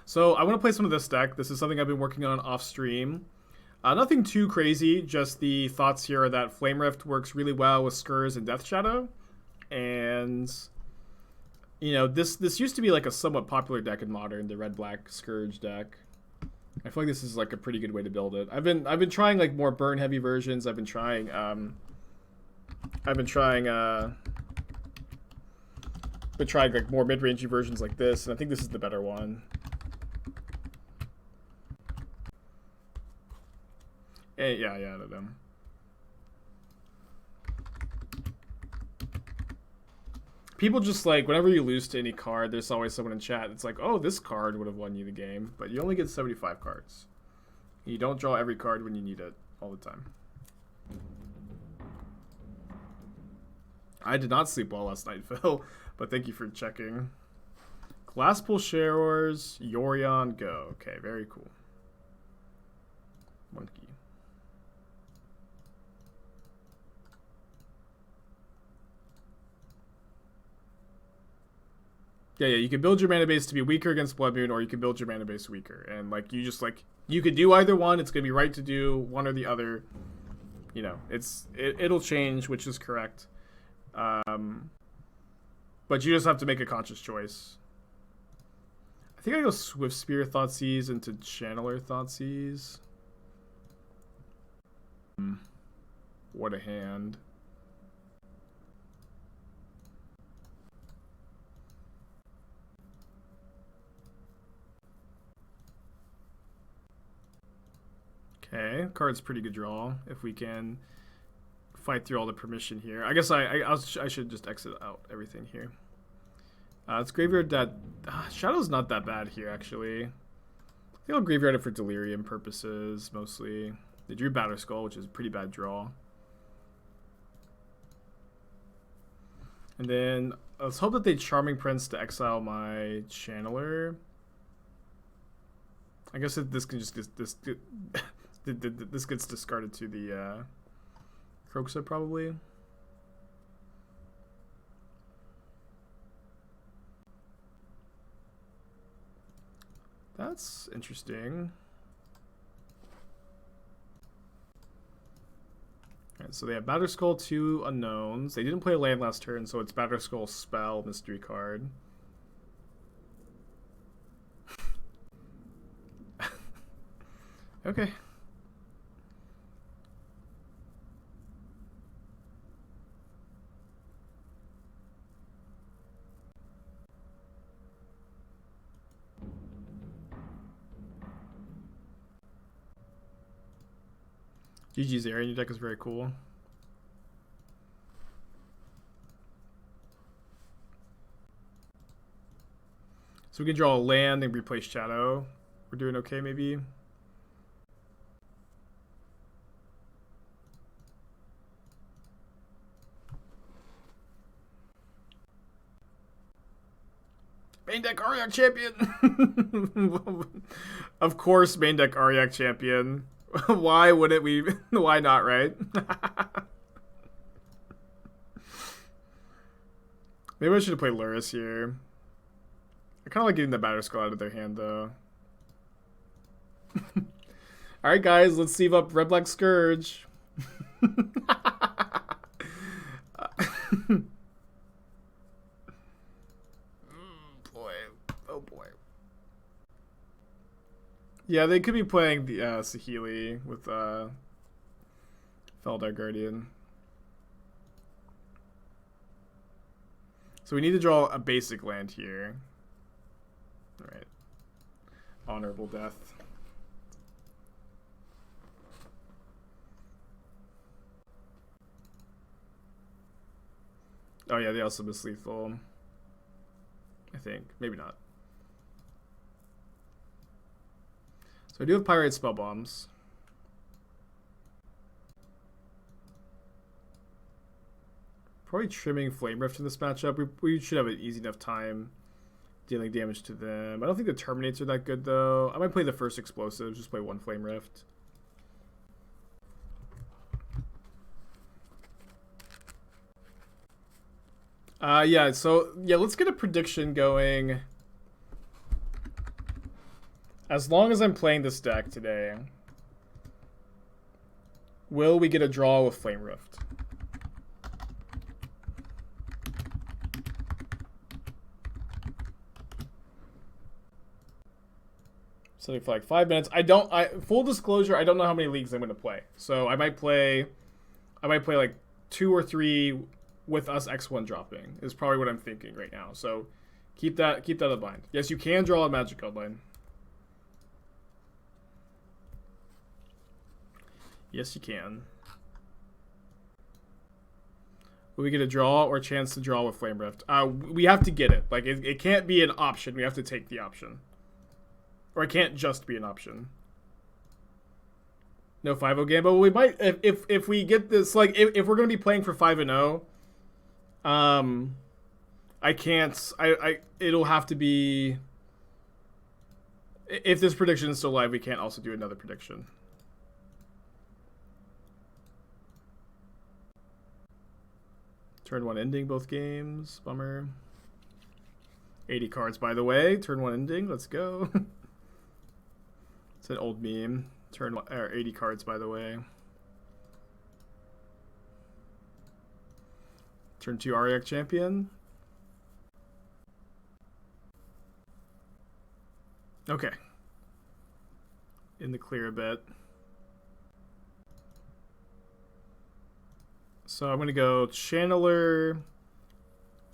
So I want to play some of this deck. This is something I've been working on off stream. Nothing too crazy, just the thoughts here are that Flame Rift works really well with Scourge and Death Shadow. And, you know, this used to be like a somewhat popular deck in Modern, the red-black Scourge deck. I feel like this is like a pretty good way to build it. I've been trying like more burn heavy versions. I've been trying like more mid-rangey versions like this, and I think this is the better one. Yeah, I don't know. People just like, whenever you lose to any card, there's always someone in chat that's like, oh, this card would have won you the game, but you only get 75 cards. You don't draw every card when you need it all the time. I did not sleep well last night, Phil, but thank you for checking. Glasspool Sharers, Yorion, go. Okay, very cool. Monkey. Yeah, you can build your mana base to be weaker against Blood Moon, or you can build your mana base weaker. And, like, you just, like, you could do either one. It's going to be right to do one or the other. You know, it'll change, which is correct. But you just have to make a conscious choice. I think I go Swiftspear Thoughtseize into Channeler Thoughtseize. What a hand. Okay, card's pretty good draw if we can fight through all the permission here. I guess I should just exit out everything here. It's graveyard that Shadow's not that bad here actually. I think I'll graveyard it for delirium purposes mostly. They drew Batterskull, which is a pretty bad draw. And then let's hope that they Charming Prince to exile my Channeler. I guess this can just this gets discarded to the Kroxa probably. That's interesting. Alright, so they have Batterskull, 2 unknowns. They didn't play a land last turn, so it's Batterskull Spell, mystery card. Okay. GG's Aaron, your deck is very cool. So we can draw a land and replace Shadow. We're doing okay maybe. Main deck Aryak champion! Of course, main deck Aryak champion. Why wouldn't we? Why not, right? Maybe I should have played Lurrus here. I kind of like getting the Batterskull out of their hand, though. Alright, guys, let's save up Red-Black Scourge. Oh boy. Yeah, they could be playing the Saheeli with Feldar Guardian. So we need to draw a basic land here. Alright. Honorable Death. Oh yeah, they also miss lethal. I think. Maybe not. So I do have Pyrite Spellbombs. Probably trimming Flame Rift in this matchup. We should have an easy enough time dealing damage to them. I don't think the Terminates are that good, though. I might play the first Explosives, just play 1 Flame Rift. Yeah, so, yeah, let's get a prediction going. As long as I'm playing this deck today, will we get a draw with Flame Rift? So for like 5 minutes. Full disclosure, I don't know how many leagues I'm gonna play. So I might play like 2 or 3 with us X1 dropping is probably what I'm thinking right now. So keep that in mind. Yes, you can draw a Magic Online. Yes, you can. Will we get a draw or a chance to draw with Flame Rift? We have to get it. Like it can't be an option. We have to take the option. Or it can't just be an option. No 5-0 game, but we might if we get this, like if we're gonna be playing for 5-0, I can't. It'll have to be. If this prediction is still live, we can't also do another prediction. Turn 1 ending both games. Bummer. 80 cards, by the way. Turn 1 ending. Let's go. It's an old meme. Turn 1, 80 cards, by the way. Turn 2 Ariak champion. Okay. In the clear a bit. So I'm gonna go Channeler,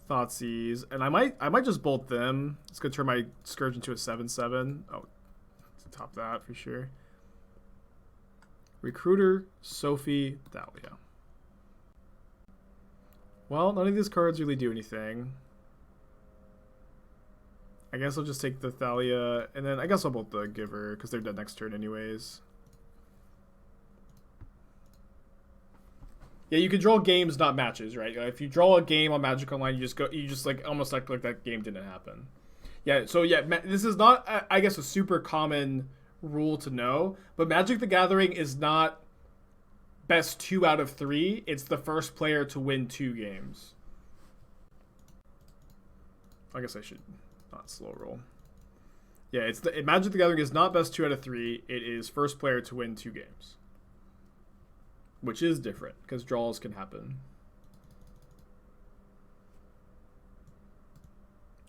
Thoughtseize, and I might just bolt them. It's gonna turn my Scourge into a 7/7. Oh, top that for sure. Recruiter, Sophie, Thalia. Well, none of these cards really do anything. I guess I'll just take the Thalia, and then I guess I'll bolt the Giver because they're dead next turn anyways. Yeah, you can draw games, not matches, right? If you draw a game on Magic Online, you just like almost like that game didn't happen. Yeah, so yeah, this is not, I guess, a super common rule to know, but Magic the Gathering is not best 2 out of 3. It's the first player to win 2 games. I guess I should not slow roll. Yeah, Magic the Gathering is not best 2 out of 3. It is first player to win 2 games. Which is different, because draws can happen.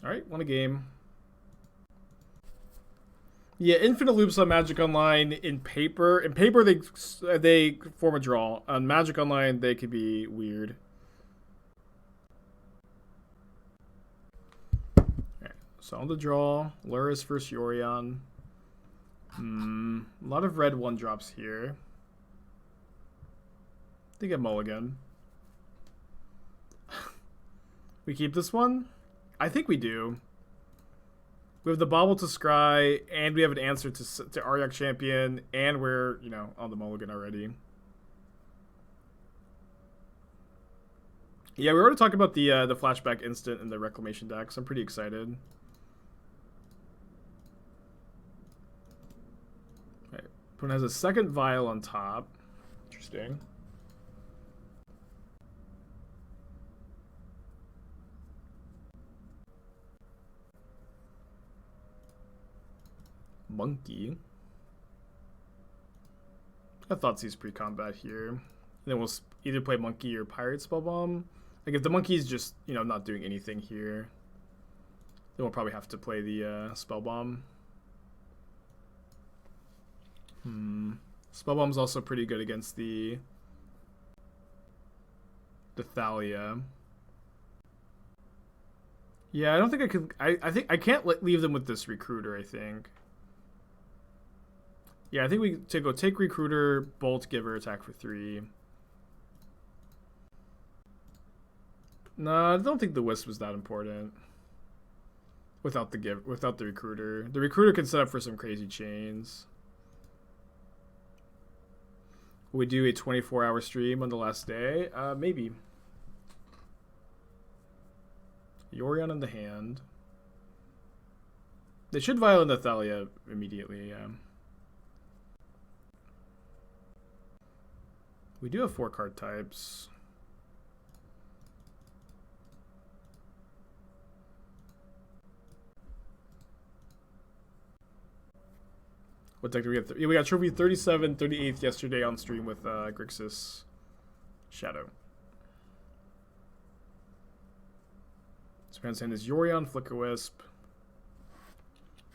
Alright, won a game. Yeah, infinite loops on Magic Online in paper. In paper, they form a draw. On Magic Online, they could be weird. Alright, so on the draw, Lurrus versus Yorion. A lot of red 1-drops here. I think I mulligan. We keep this one? I think we do. We have the Bauble to Scry, and we have an answer to Ariak Champion, and we're, on the mulligan already. Yeah, we already talked about the flashback instant and the Reclamation deck, so I'm pretty excited. Right. Opponent has a second Vial on top. Interesting. Monkey. I thought he's pre-combat here. And then we'll either play Monkey or Pyrite Spellbomb. Like if the Monkey's just, not doing anything here, then we'll probably have to play the Spellbomb. Spellbomb's also pretty good against the Thalia. Yeah, I don't think I could. I think I can't leave them with this Recruiter, I think. Yeah, I think we go take Recruiter, Bolt, Giver, attack for 3. No, I don't think the Wisp was that important. Without the Recruiter. The Recruiter can set up for some crazy chains. Will we do a 24-hour stream on the last day? Maybe. Yorion in the hand. They should Violent the Thalia immediately, yeah. We do have 4 card types. What deck do we have? We got trophy 37, 38th yesterday on stream with Grixis Shadow. Japan's hand is Yorion, Flicker Wisp.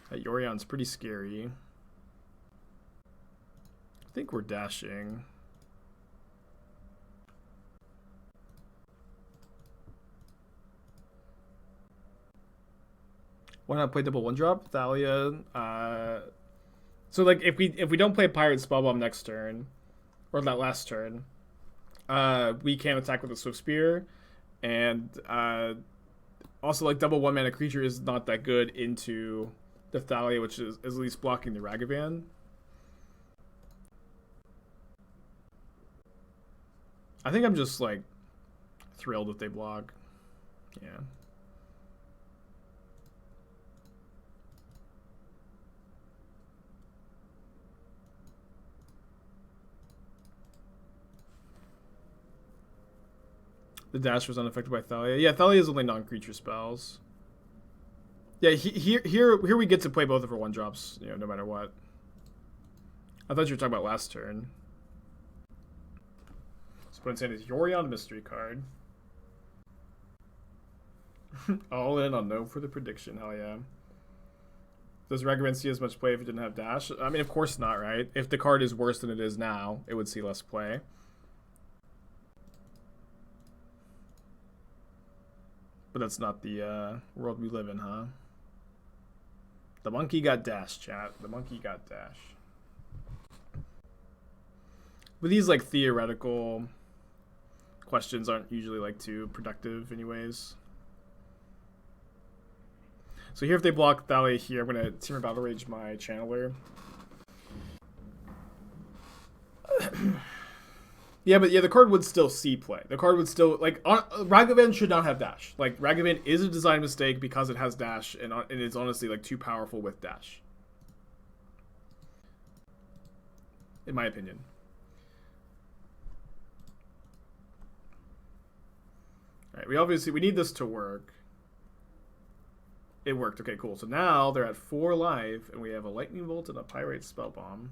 That Yorion's pretty scary. I think we're dashing. Why not play double 1-drop? Thalia. So like if we don't play Pyrite Spellbomb next turn, or that last turn, we can attack with a Swiftspear, and also like double 1-mana creature is not that good into the Thalia, which is at least blocking the Ragavan. I think I'm just like thrilled if they block. Yeah. The dash was unaffected by Thalia. Yeah, Thalia is only non-creature spells. Yeah, here we get to play both of her 1-drops, you know, no matter what. I thought you were talking about last turn. So what I'm saying is Yorion mystery card. All in on no for the prediction, hell yeah. Does Ragavan see as much play if it didn't have dash? I mean, of course not, right? If the card is worse than it is now, it would see less play. But that's not the world we live in, huh? The monkey got dash, chat. The monkey got dash. But these like theoretical questions aren't usually like too productive anyways. So here if they block Thalia here, I'm gonna Temur Battle Rage my Channeler. Yeah, but yeah, the card would still see play. The card would still, like, Ragavan should not have dash. Like, Ragavan is a design mistake because it has dash, and it's honestly, like, too powerful with dash. In my opinion. Alright, we need this to work. It worked. Okay, cool. So now they're at 4 live, and we have a Lightning Bolt and a Pyrite Spellbomb.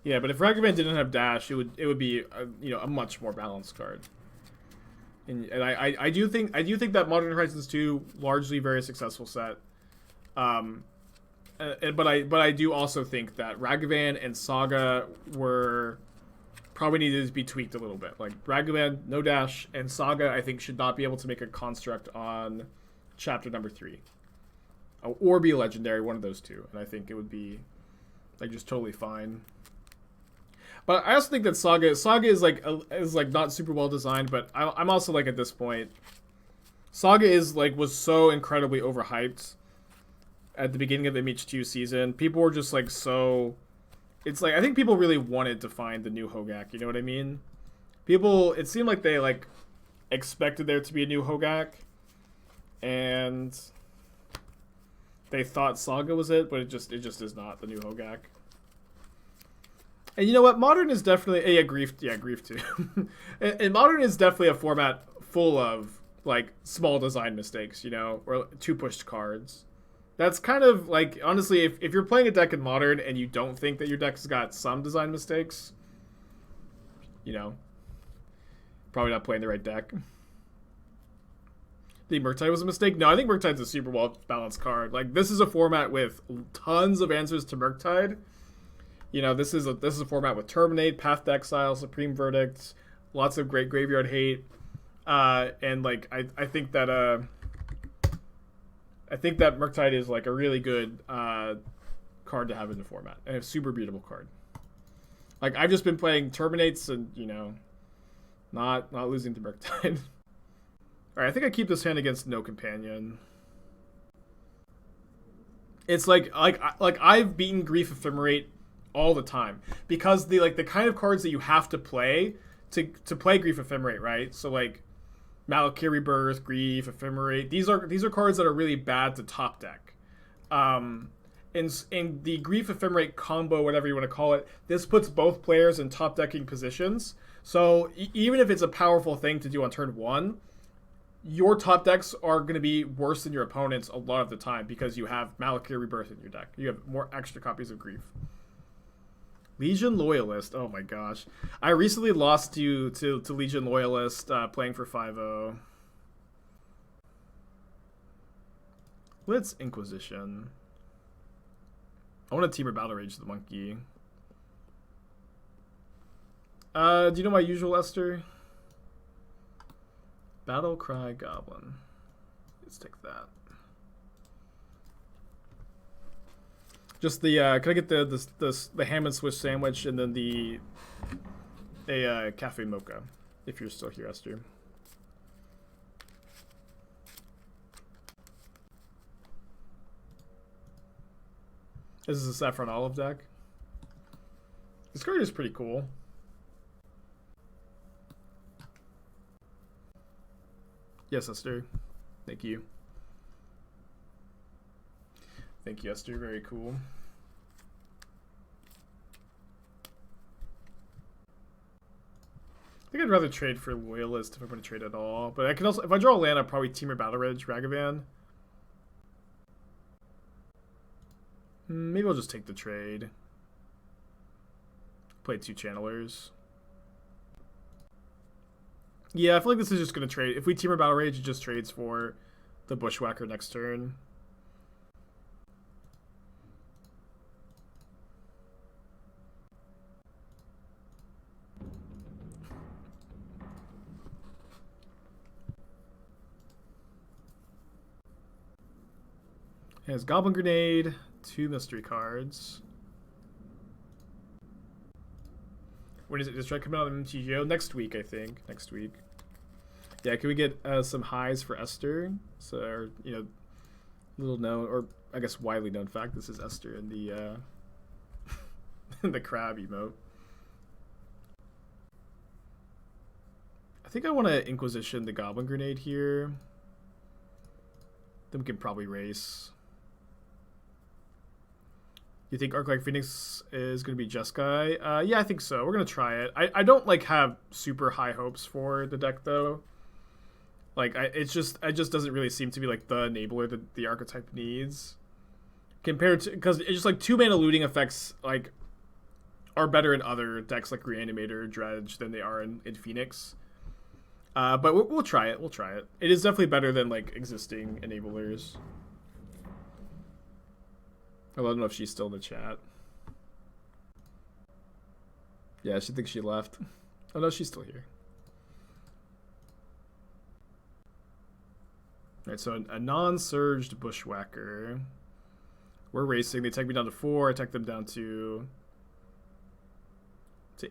Yeah, but if Ragavan didn't have dash, it would be a much more balanced card. And I do think that Modern Horizons 2 largely very successful set. But I do also think that Ragavan and Saga were probably needed to be tweaked a little bit. Like Ragavan no dash, and Saga I think should not be able to make a construct on chapter number 3, or be a legendary, one of those two. And I think it would be like just totally fine. But I also think that Saga is like not super well designed. But I'm also like at this point, Saga was so incredibly overhyped at the beginning of the MTGO season. People were just like so. It's like I think people really wanted to find the new Hogak. You know what I mean? It seemed like they like expected there to be a new Hogak, and they thought Saga was it, but it just is not the new Hogak. And you know what? Modern is definitely Grief too. and Modern is definitely a format full of like small design mistakes, you know, or 2 pushed cards. That's kind of like, honestly, if you're playing a deck in Modern and you don't think that your deck's got some design mistakes, you know, probably not playing the right deck. The Murktide was a mistake? No, I think Murktide's a super well balanced card. Like, this is a format with tons of answers to Murktide. You know, this is a format with Terminate, Path to Exile, Supreme Verdict, lots of great graveyard hate, and like I think that Murktide is like a really good card to have in the format, and a super beatable card. Like I've just been playing Terminates and not losing to Murktide. All right, I think I keep this hand against no companion. It's like I've beaten Grief Ephemerate all the time because the kind of cards that you have to play to play Grief Ephemerate, right? So like Malakir Rebirth, Grief Ephemerate, these are cards that are really bad to top deck. In the Grief Ephemerate combo, whatever you want to call it, this puts both players in top decking positions. So even if it's a powerful thing to do on turn 1, your top decks are going to be worse than your opponents a lot of the time because you have Malakir Rebirth in your deck. You have more extra copies of Grief. Legion Loyalist. Oh my gosh. I recently lost to Legion Loyalist playing for 5-0. Let's Inquisition. I want to Temur Battle Rage the monkey. Do you know my usual Esther? Battle Cry Goblin. Let's take that. Just the can I get the ham and Swiss sandwich and then a cafe mocha, if you're still here, Esther. This is a Saffron Olive deck. This card is pretty cool. Yes, Esther. Thank you. Thank you, Esther. Very cool. I think I'd rather trade for Loyalist if I'm going to trade at all. But I can also, if I draw a land, I'll probably Temur Battle Rage, Ragavan. Maybe I'll just take the trade. Play 2 Channelers. Yeah, I feel like this is just going to trade. If we Temur Battle Rage, it just trades for the Bushwhacker next turn. It has Goblin Grenade, 2 mystery cards. When is it? Just try coming out on MTGO next week, I think. Next week. Yeah, can we get some highs for Esther? So, or, you know, little known, or I guess widely known fact, this is Esther in the in the crab emote. I think I want to Inquisition the Goblin Grenade here. Then we can probably race. You think Arclight Phoenix is going to be Jeskai? Yeah, I think so. We're going to try it. I don't like have super high hopes for the deck though. Like it just doesn't really seem to be like the enabler that the archetype needs. Compared to, because it's just like 2 mana looting effects like are better in other decks like Reanimator or Dredge than they are in Phoenix. But we'll try it. We'll try it. It is definitely better than like existing enablers. I don't know if she's still in the chat. Yeah, she thinks she left. Oh no, she's still here. Alright, so a non-surged Bushwhacker. We're racing. They take me down to 4. I take them down to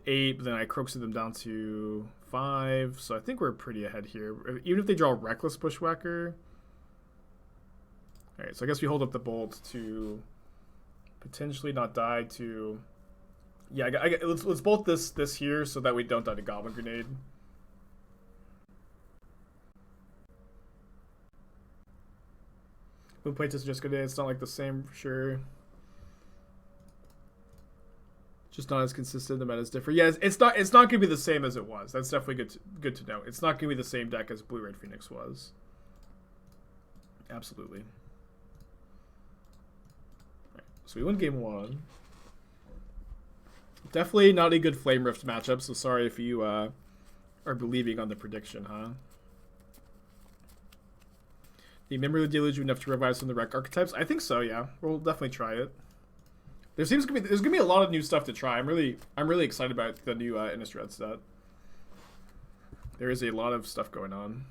8, but then I Kroxa them down to 5. So I think we're pretty ahead here. Even if they draw a Reckless Bushwhacker. Alright, so I guess we hold up the Bolt to potentially not die to... Yeah, let's bolt this here so that we don't die to Goblin Grenade. We'll play this just good. It's not like the same for sure. Just not as consistent. The meta's different. Yeah, it's not gonna be the same as it was. That's definitely good to know. It's not gonna be the same deck as Blue Red Phoenix was. Absolutely. Right, so we win game 1. Definitely not a good Flame Rift matchup. So sorry if you are believing on the prediction, huh? The Memory of the Deluge enough to revive some of the wreck archetypes? I think so, yeah. We'll definitely try it. There's gonna be a lot of new stuff to try. I'm really excited about the new Innistrad set. There is a lot of stuff going on.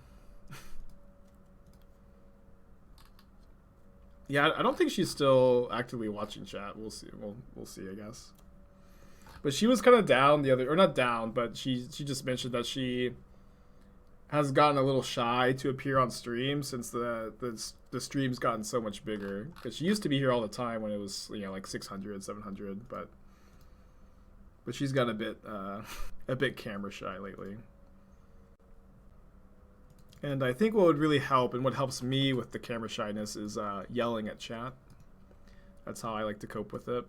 Yeah, I don't think she's still actively watching chat. We'll see. We'll see, I guess. But she was kind of down the other, or not down, but she just mentioned that she has gotten a little shy to appear on stream since the stream's gotten so much bigger. Because she used to be here all the time when it was, you know, like 600, 700, but she's gotten a bit camera shy lately. And I think what would really help, and what helps me with the camera shyness, is yelling at chat. That's how I like to cope with it.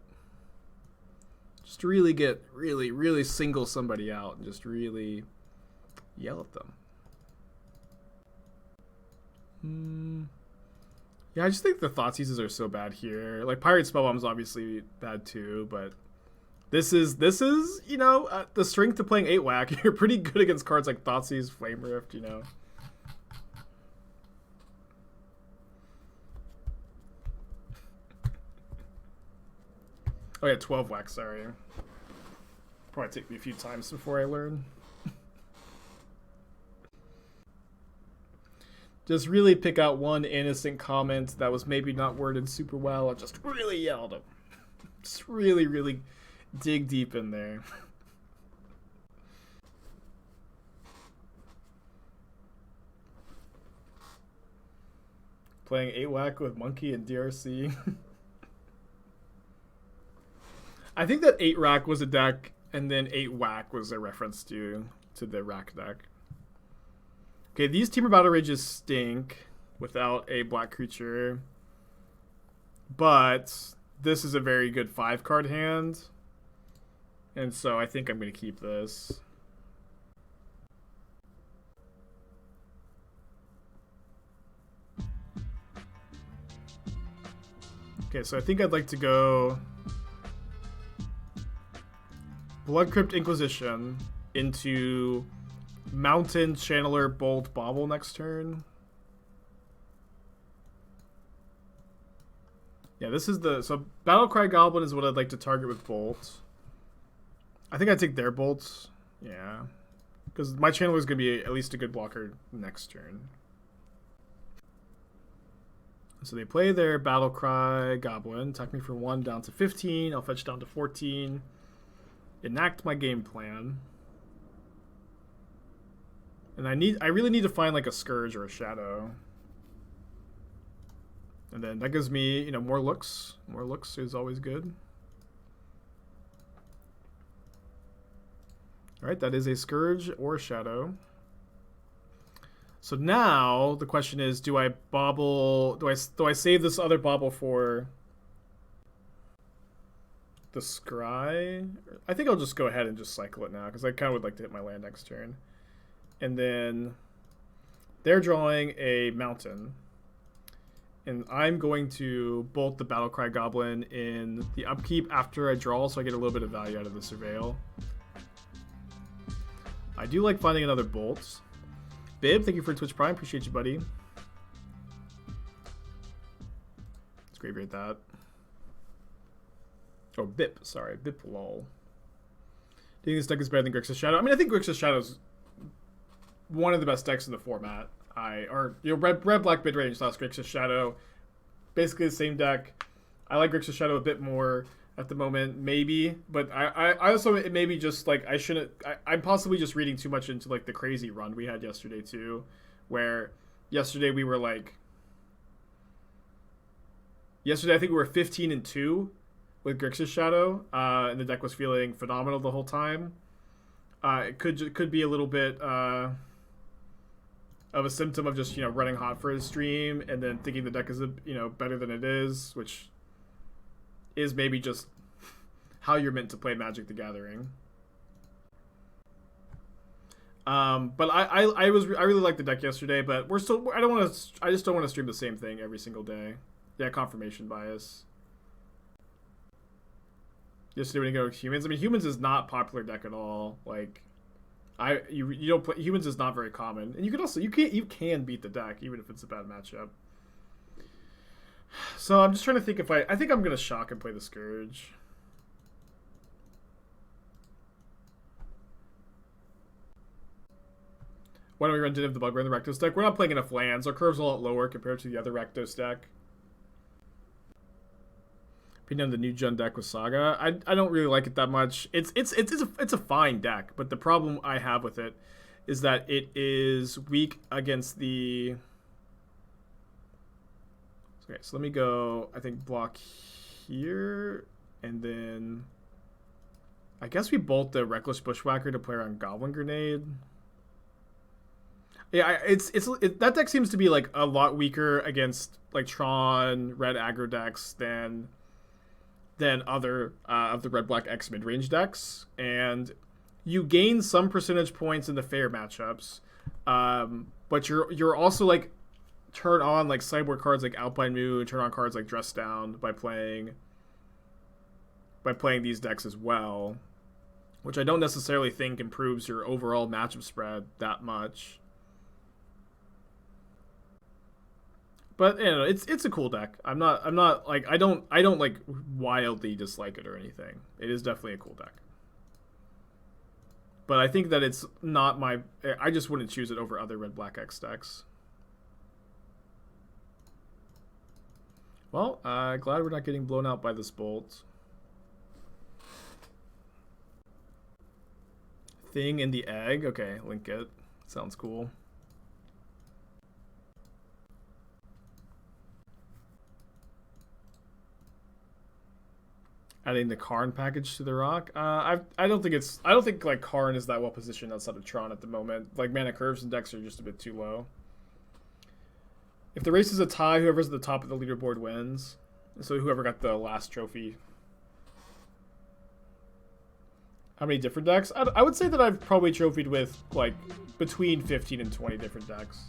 Just really single somebody out and just really yell at them. Yeah, I just think the Thoughtseizes are so bad here. Like, Pyrite Spellbomb is obviously bad too, but this is you know, the strength to playing 8-whack. You're pretty good against cards like Thoughtseize, Flame Rift, you know. Oh yeah, 12-whack, sorry. Probably take me a few times before I learn. Just really pick out one innocent comment that was maybe not worded super well and just really yelled them. Just really, really dig deep in there. Playing 8-whack with Monkey and DRC. I think that 8-rack was a deck, and then 8-whack was a reference to the rack deck. Okay, these Temur Battle Rages stink without a black creature. But this is a very good 5-card hand. And so I think I'm going to keep this. Okay, so I think I'd like to go Blood Crypt Inquisition into Mountain Channeler Bolt Bauble next turn. Yeah, this is the... So Battlecry Goblin is what I'd like to target with Bolt. I think I'd take their bolts. Yeah. Because my Channeler is going to be at least a good blocker next turn. So they play their Battlecry Goblin. Attack me for 1 down to 15. I'll fetch down to 14. Enact my game plan. And I really need to find like a Scourge or a Shadow. And then that gives me, you know, more looks. More looks is always good. Alright, that is a Scourge or a Shadow. So now the question is, do I bauble, do I save this other bauble for the Scry? I think I'll just go ahead and just cycle it now, because I kind of would like to hit my land next turn. And then they're drawing a mountain. And I'm going to bolt the Battlecry Goblin in the upkeep after I draw, so I get a little bit of value out of the Surveil. I do like finding another bolt. Bib, thank you for Twitch Prime. Appreciate you, buddy. Let's graveyard that. Oh, Bip. Sorry. Bip lol. Do you think this deck is better than Grixis Shadow? I mean, I think Grixis Shadow is one of the best decks in the format. Red Black mid range slash Grixis Shadow. Basically the same deck. I like Grixis Shadow a bit more at the moment, maybe, but I also, it may be just like I'm possibly just reading too much into like the crazy run we had yesterday too, where yesterday we were like, I think we were 15-2 with Grixis Shadow, and the deck was feeling phenomenal the whole time. It could be a little bit of a symptom of just, you know, running hot for a stream and then thinking the deck is, you know, better than it is, which is maybe just how you're meant to play Magic the Gathering. But I really liked the deck yesterday, but I just don't want to stream the same thing every single day. Yeah, confirmation bias. Yesterday when you go with Humans, I mean, Humans is not a popular deck at all. Like, you don't play Humans is not very common, and you can beat the deck even if it's a bad matchup. So I'm just trying to think if I think I'm gonna shock and play the Scourge. Why don't we run Din of the Bugbear in the Rakdos deck? We're not playing enough lands. Our curve's a lot lower compared to the other Rakdos deck. Opinion on the new Jund deck with Saga. I don't really like it that much. It's a fine deck, but the problem I have with it is that it is weak against the... Okay, so let me go, I think, block here, and then I guess we bolt the Reckless Bushwhacker to play around Goblin Grenade. Yeah, that deck seems to be like a lot weaker against like Tron, red aggro decks than other of the red-black X mid-range decks, and you gain some percentage points in the fair matchups, but you're also like turn on like sideboard cards like Alpine Moon, turn on cards like Dress Down by playing these decks as well, which I don't necessarily think improves your overall matchup spread that much. But you know, it's a cool deck. I'm not like I don't like wildly dislike it or anything. It is definitely a cool deck. But I think that it's not my... I just wouldn't choose it over other red-black X decks. Well, glad we're not getting blown out by this bolt. Thing in the egg? Okay, link it. Sounds cool. Adding the Karn package to the rock. I don't think like Karn is that well positioned outside of Tron at the moment. Like mana curves and decks are just a bit too low. If the race is a tie, whoever's at the top of the leaderboard wins. So whoever got the last trophy. How many different decks? I would say that I've probably trophied with like between 15 and 20 different decks.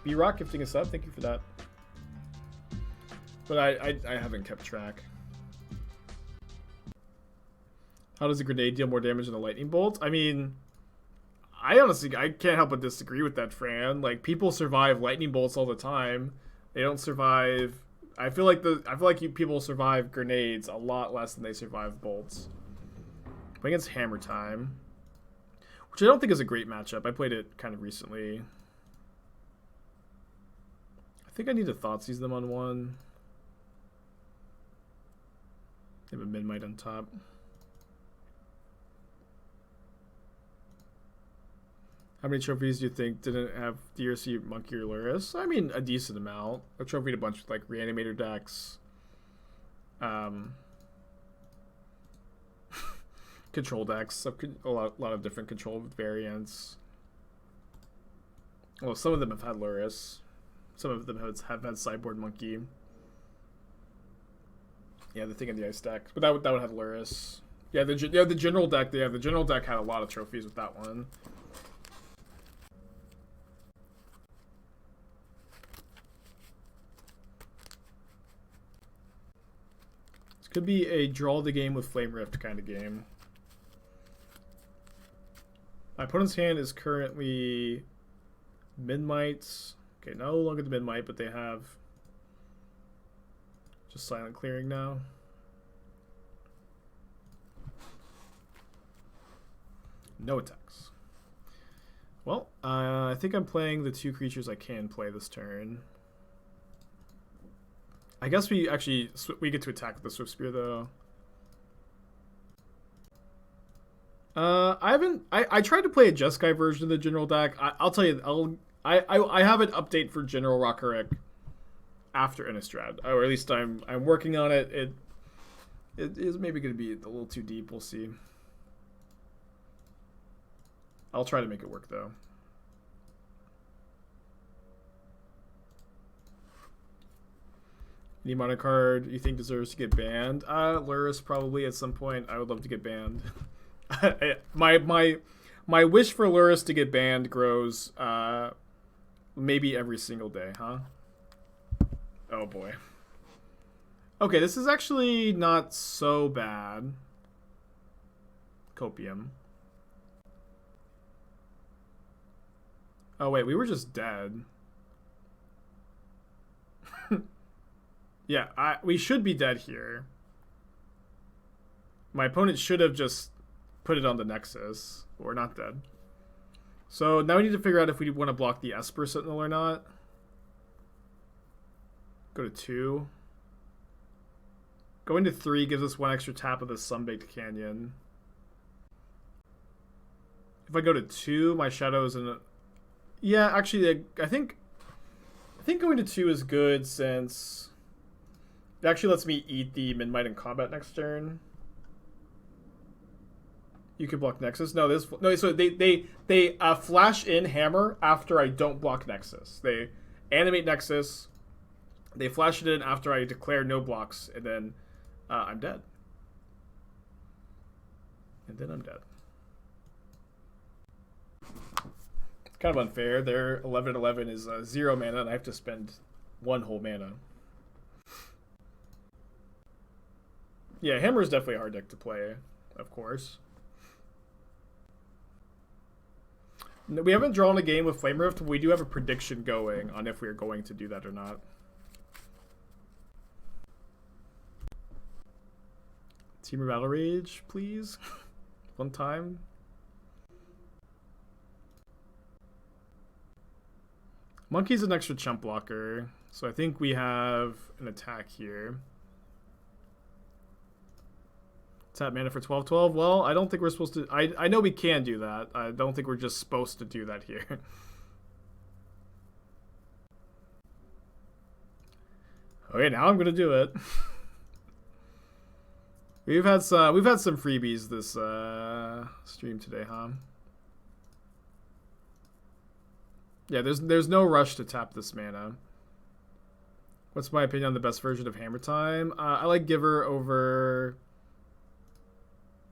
B-Rock gifting us up. Thank you for that. But I haven't kept track. How does a grenade deal more damage than a lightning bolt? I mean, I can't help but disagree with that, Fran. Like, people survive lightning bolts all the time. They don't survive. I feel like people survive grenades a lot less than they survive bolts. But against Hammer Time, which I don't think is a great matchup. I played it kind of recently. I think I need to Thoughtseize them on one. They have a Midnight on top. How many trophies do you think didn't have DRC Monkey or Lurrus? I mean, a decent amount. I trophied a bunch of like Reanimator decks. Control decks. A lot of different control variants. Well, some of them have had Lurrus. Some of them have had Sideboard Monkey. Yeah, the thing in the ice deck. But that would have Lurrus. Yeah, the general deck. Yeah, the general deck had a lot of trophies with that one. Could be a draw the game with Flame Rift kind of game. My opponent's hand is currently Midnights. Okay, no longer the Midnight, but they have just Silent Clearing now. No attacks. Well, I think I'm playing the two creatures I can play this turn. I guess we get to attack with the Swiftspear though. I tried to play a Jeskai version of the general deck. I'll tell you, I have an update for General Rockerick after Innistrad, or at least I'm working on it. It is maybe going to be a little too deep. We'll see. I'll try to make it work though. Any mono card you think deserves to get banned? Lurrus probably at some point. I would love to get banned. my wish for Lurrus to get banned grows maybe every single day, huh? Oh boy. Okay, this is actually not so bad. Copium. Oh wait, we were just dead. Yeah, we should be dead here. My opponent should have just put it on the Nexus. But we're not dead. So now we need to figure out if we want to block the Esper Sentinel or not. Go to 2. Going to 3 gives us 1 extra tap of the Sunbaked Canyon. If I go to 2, my shadow is in a... Yeah, actually, I think going to 2 is good since... It actually lets me eat the Midnight in combat next turn. You can block Nexus. No, so they flash in Hammer after I don't block Nexus. They animate Nexus. They flash it in after I declare no blocks, and then I'm dead. Kind of unfair. Their 11/11 is 0 mana, and I have to spend 1 whole mana. Yeah, Hammer is definitely a hard deck to play, of course. We haven't drawn a game with Flame Rift, but we do have a prediction going on if we're going to do that or not. Temur Battle Rage, please. One time. Monkey's an extra chump blocker, so I think we have an attack here. Tap mana for 12/12. Well, I don't think we're supposed to. I know we can do that. I don't think we're just supposed to do that here. Okay, now I'm gonna do it. We've had some freebies this stream today, huh? Yeah, there's no rush to tap this mana. What's my opinion on the best version of Hammer Time? I like Giver over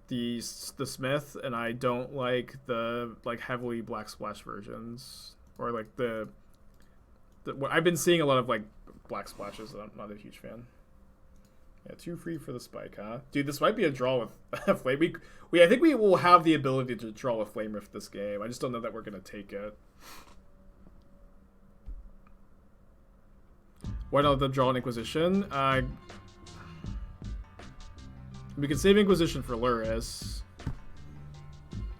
the Smith, and I don't like the heavily black splash versions, or like the I've been seeing a lot of like black splashes, and I'm not a huge fan. Yeah, 2 free for the spike, huh? Dude, this might be a draw with Flame. I think we will have the ability to draw with Flame Rift this game. I just don't know that we're gonna take it. Why not let them draw an Inquisition? We can save Inquisition for Lurrus.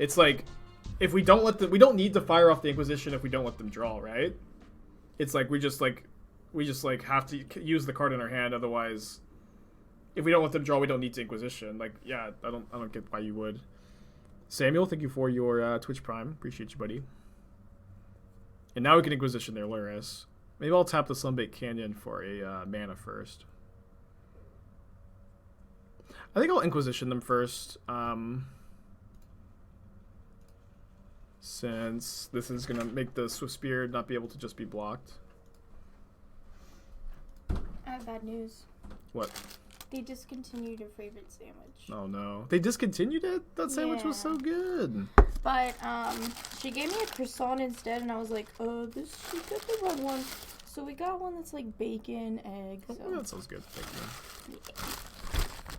It's like, if we don't let them, we don't need to fire off the Inquisition if we don't let them draw, right? It's like we just have to use the card in our hand. Otherwise, if we don't let them draw, we don't need to Inquisition. Like, yeah, I don't get why you would. Samuel, thank you for your Twitch Prime. Appreciate you, buddy. And now we can Inquisition their Lurrus. Maybe I'll tap the Sunbaked Canyon for a mana first. I think I'll Inquisition them first. Since this is going to make the Swiftspear not be able to just be blocked. I have bad news. What? They discontinued your favorite sandwich. Oh no. They discontinued it? That sandwich was so good. But she gave me a croissant instead, and I was like, she got the wrong one. So we got one that's like bacon, egg. So. Oh, that sounds good. Thank you.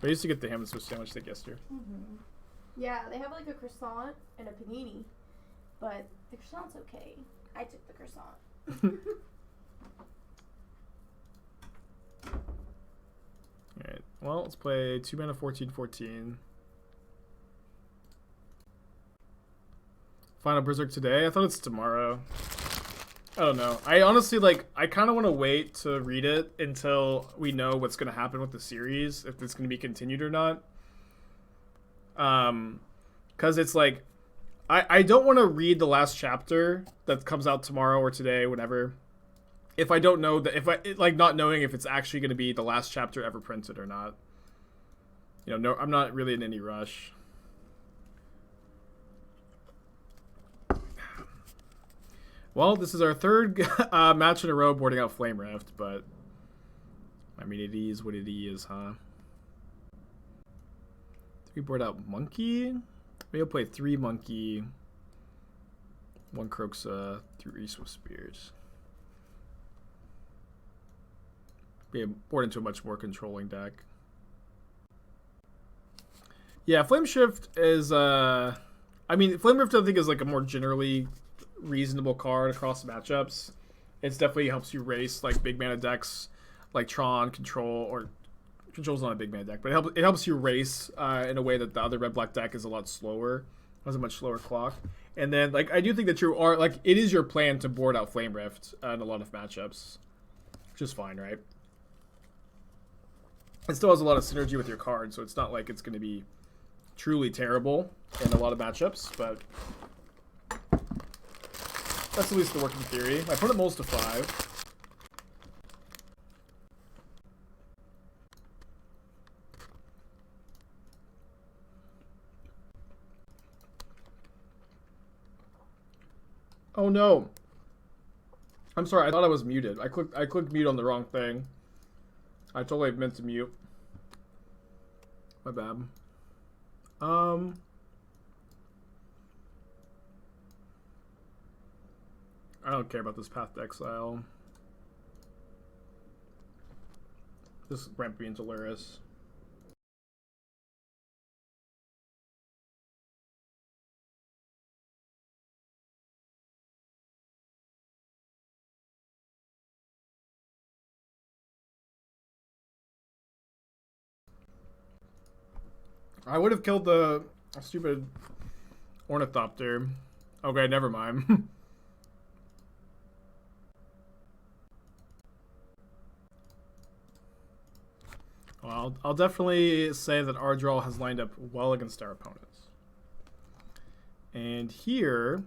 I used to get the ham and Swiss sandwich like yesterday. Mm-hmm. Yeah, they have like a croissant and a panini, but the croissant's okay. I took the croissant. Alright, well, let's play 2 mana 14/14. Final Berserk today? I thought it's tomorrow. I don't know. I honestly, I kind of want to wait to read it until we know what's going to happen with the series, if it's going to be continued or not. Because it's like, I don't want to read the last chapter that comes out tomorrow or today, whatever, if I don't know that, not knowing if it's actually going to be the last chapter ever printed or not. You know, no, I'm not really in any rush. Well, this is our third match in a row boarding out Flame Rift, but I mean, it is what it is, huh? Did we board out Monkey? Maybe I'll play 3 Monkey, 1 Kroxa, 3 Swiftspears. Be board into a much more controlling deck. Yeah, Flame Shift is, I mean, Flame Rift I think is like a more generally reasonable card across matchups. It definitely helps you race like big mana decks like Tron, Control, or Control's not a big mana deck, but it helps you race in a way that the other red-black deck is a lot slower, has a much slower clock. And then I do think that it is your plan to board out Flame Rift in a lot of matchups, which is fine, right? It still has a lot of synergy with your card, so it's not like it's going to be truly terrible in a lot of matchups, but that's at least the working theory. My opponent mulls to 5. Oh no. I'm sorry, I thought I was muted. I clicked mute on the wrong thing. I totally meant to mute. My bad. I don't care about this Path to Exile. Just ramp me into Lurrus. I would have killed the stupid Ornithopter. Okay, never mind. Well, I'll definitely say that our draw has lined up well against our opponents. And here,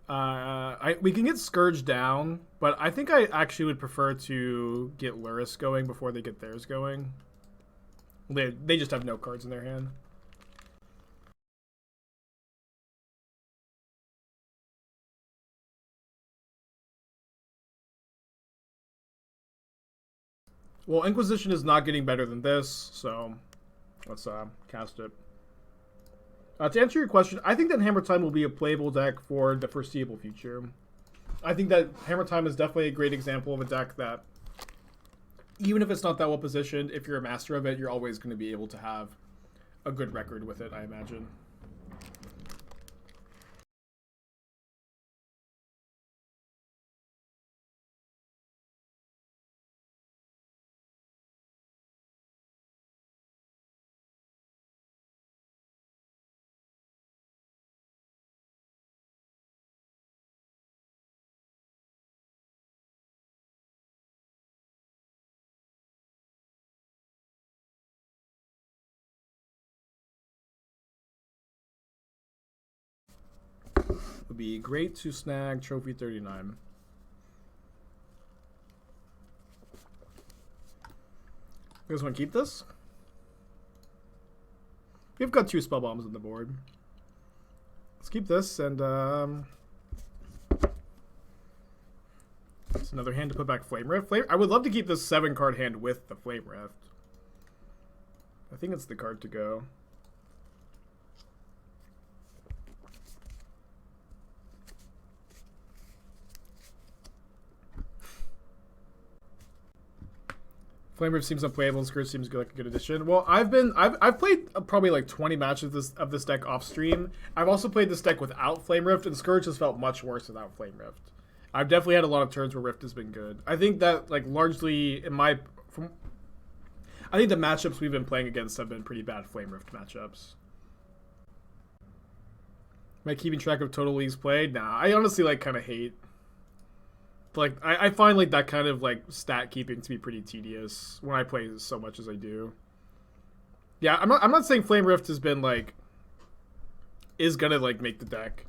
we can get Scourge down, but I think I actually would prefer to get Lurrus going before they get theirs going. They just have no cards in their hand. Well, Inquisition is not getting better than this, so let's cast it. To answer your question, I think that Hammer Time will be a playable deck for the foreseeable future. I think that Hammer Time is definitely a great example of a deck that, even if it's not that well positioned, if you're a master of it, you're always going to be able to have a good record with it, I imagine. Would be great to snag Trophy 39. You guys want to keep this? We've got 2 Spellbombs on the board. Let's keep this, and it's another hand to put back Flame Rift. I would love to keep this 7-card hand with the Flame Rift. I think it's the card to go. Flame Rift seems unplayable, and Scourge seems like a good addition. Well, I've played probably like 20 matches of this deck off stream. I've also played this deck without Flame Rift, and Scourge has felt much worse without Flame Rift. I've definitely had a lot of turns where Rift has been good. I think that like largely I think the matchups we've been playing against have been pretty bad Flame Rift matchups. Am I keeping track of total leagues played? Nah, I honestly like kind of hate. Like I find like that kind of like stat keeping to be pretty tedious when I play so much as I do. Yeah, I'm not saying Flame Rift has been like is gonna like make the deck,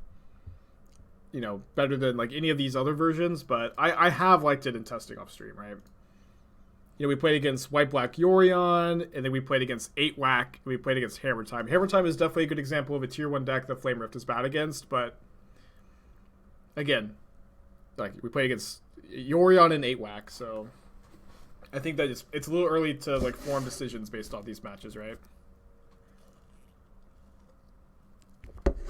you know, better than like any of these other versions, but I have liked it in testing off stream, right? You know, we played against White Black Yorion, and then we played against 8-Whack, and we played against Hammer Time. Hammer Time is definitely a good example of a tier 1 deck that Flame Rift is bad against, but again, like we played against Yorion and 8-Whack, so I think that it's a little early to like form decisions based on these matches, right?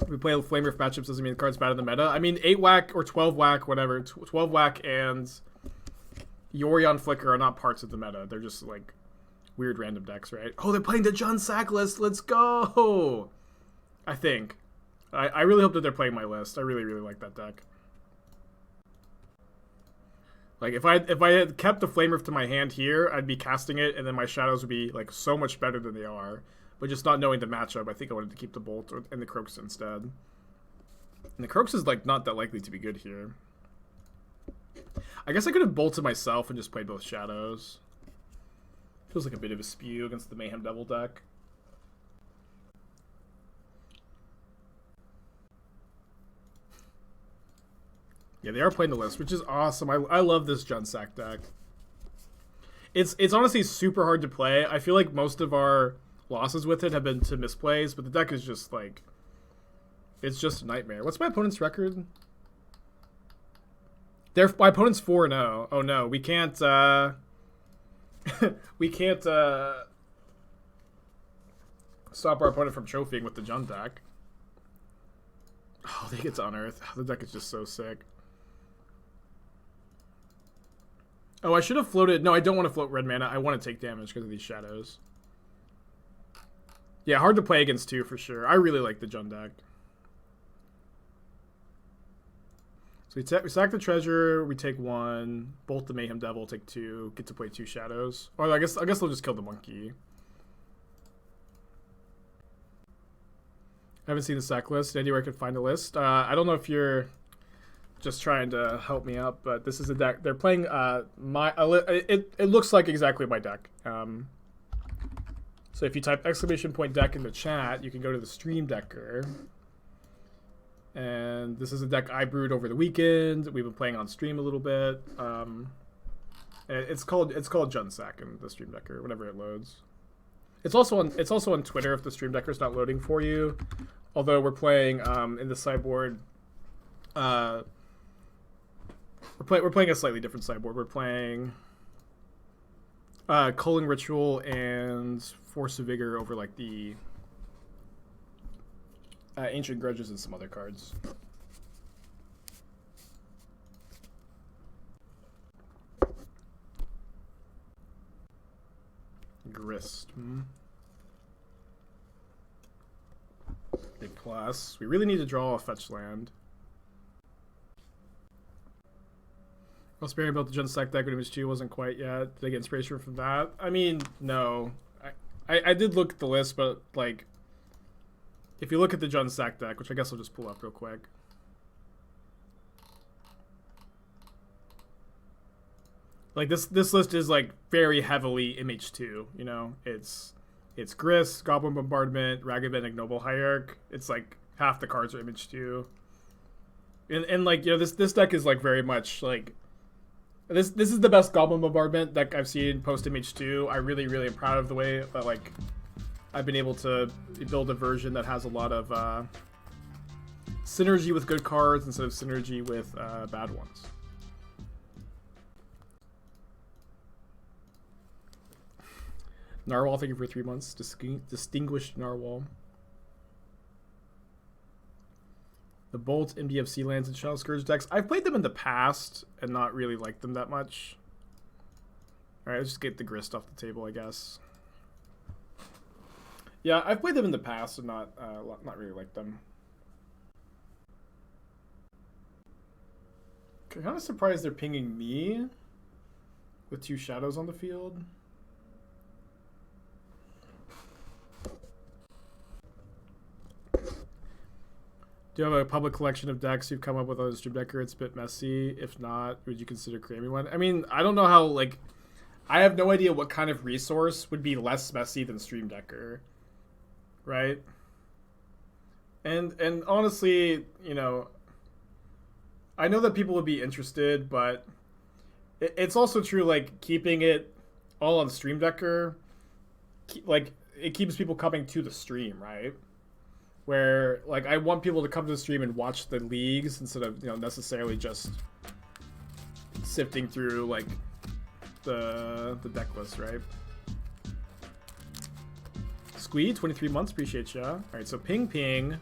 We play Flame Rift matchups doesn't mean the card's bad in the meta. I mean 8-Whack or 12-Whack, whatever. 12-Whack and Yorion Flicker are not parts of the meta. They're just like weird random decks, right? Oh, they're playing the Jund Sack list. Let's go. I think. I really hope that they're playing my list. I really, really like that deck. Like if I had kept the Flame Rift to my hand here, I'd be casting it, and then my shadows would be like so much better than they are. But just not knowing the matchup, I think I wanted to keep the Bolt and the Kroxa instead. And the Kroxa is like not that likely to be good here. I guess I could have bolted myself and just played both shadows. Feels like a bit of a spew against the Mayhem Devil deck. Yeah, they are playing the list, which is awesome. I love this Jund Sack deck. It's honestly super hard to play. I feel like most of our losses with it have been to misplays, but the deck is just like, it's just a nightmare. What's my opponent's record? My opponent's 4-0. Oh no, we can't we can't stop our opponent from trophying with the Jund deck. Oh, they get to Unearth. The deck is just so sick. Oh, I should have floated. No, I don't want to float red mana. I want to take damage because of these shadows. Yeah, hard to play against too, for sure. I really like the Jund deck. So we sack the treasure, we take 1, bolt the Mayhem Devil, take 2, get to play 2 shadows. Or I guess they'll just kill the monkey. I haven't seen the sack list. Anywhere I could find a list. I don't know if you're just trying to help me out, but this is a deck. They're playing it looks like exactly my deck. So if you type !deck in the chat, you can go to the Stream Decker. And this is a deck I brewed over the weekend. We've been playing on stream a little bit. It's called Junsack in the Stream Decker whenever it loads. It's also on Twitter if the Stream Decker's not loading for you. Although we're playing in the sideboard. We're playing a slightly different sideboard. We're playing Culling Ritual and Force of Vigor over like the Ancient Grudges and some other cards. Grist. Big plus. We really need to draw a fetch land. Spelbomb built the Junsack deck when Image 2 wasn't quite yet. Did I get inspiration from that? I mean, no. I did look at the list, but like, if you look at the Junsack deck, which I guess I'll just pull up real quick. Like this list is like very heavily MH2, you know? It's Grist, Goblin Bombardment, Ragavan, Ignoble Hierarch. It's like half the cards are MH2. And like, you know, this deck is like very much like this is the best Goblin Bombardment deck I've seen post MH2. I really am proud of the way that like I've been able to build a version that has a lot of synergy with good cards instead of synergy with bad ones. Narwhal, thank you for 3 months. Distinguished Narwhal. The Bolt, MDFC lands, and Shadow Scourge decks. I've played them in the past and not really liked them that much. Alright, let's just get the Grist off the table, I guess. Yeah, I've played them in the past and not really liked them. I'm kind of surprised they're pinging me with 2 shadows on the field. Do you have a public collection of decks you've come up with on the Stream Decker? It's a bit messy. If not, would you consider creating one? I mean, I don't know how, like, I have no idea what kind of resource would be less messy than Stream Decker. Right? And honestly, you know, I know that people would be interested, but it's also true, like, keeping it all on Stream Decker, like, it keeps people coming to the stream, right? Where, like, I want people to come to the stream and watch the leagues instead of, you know, necessarily just sifting through, like, the deck list, right? Squee, 23 months, appreciate ya. Alright, so ping.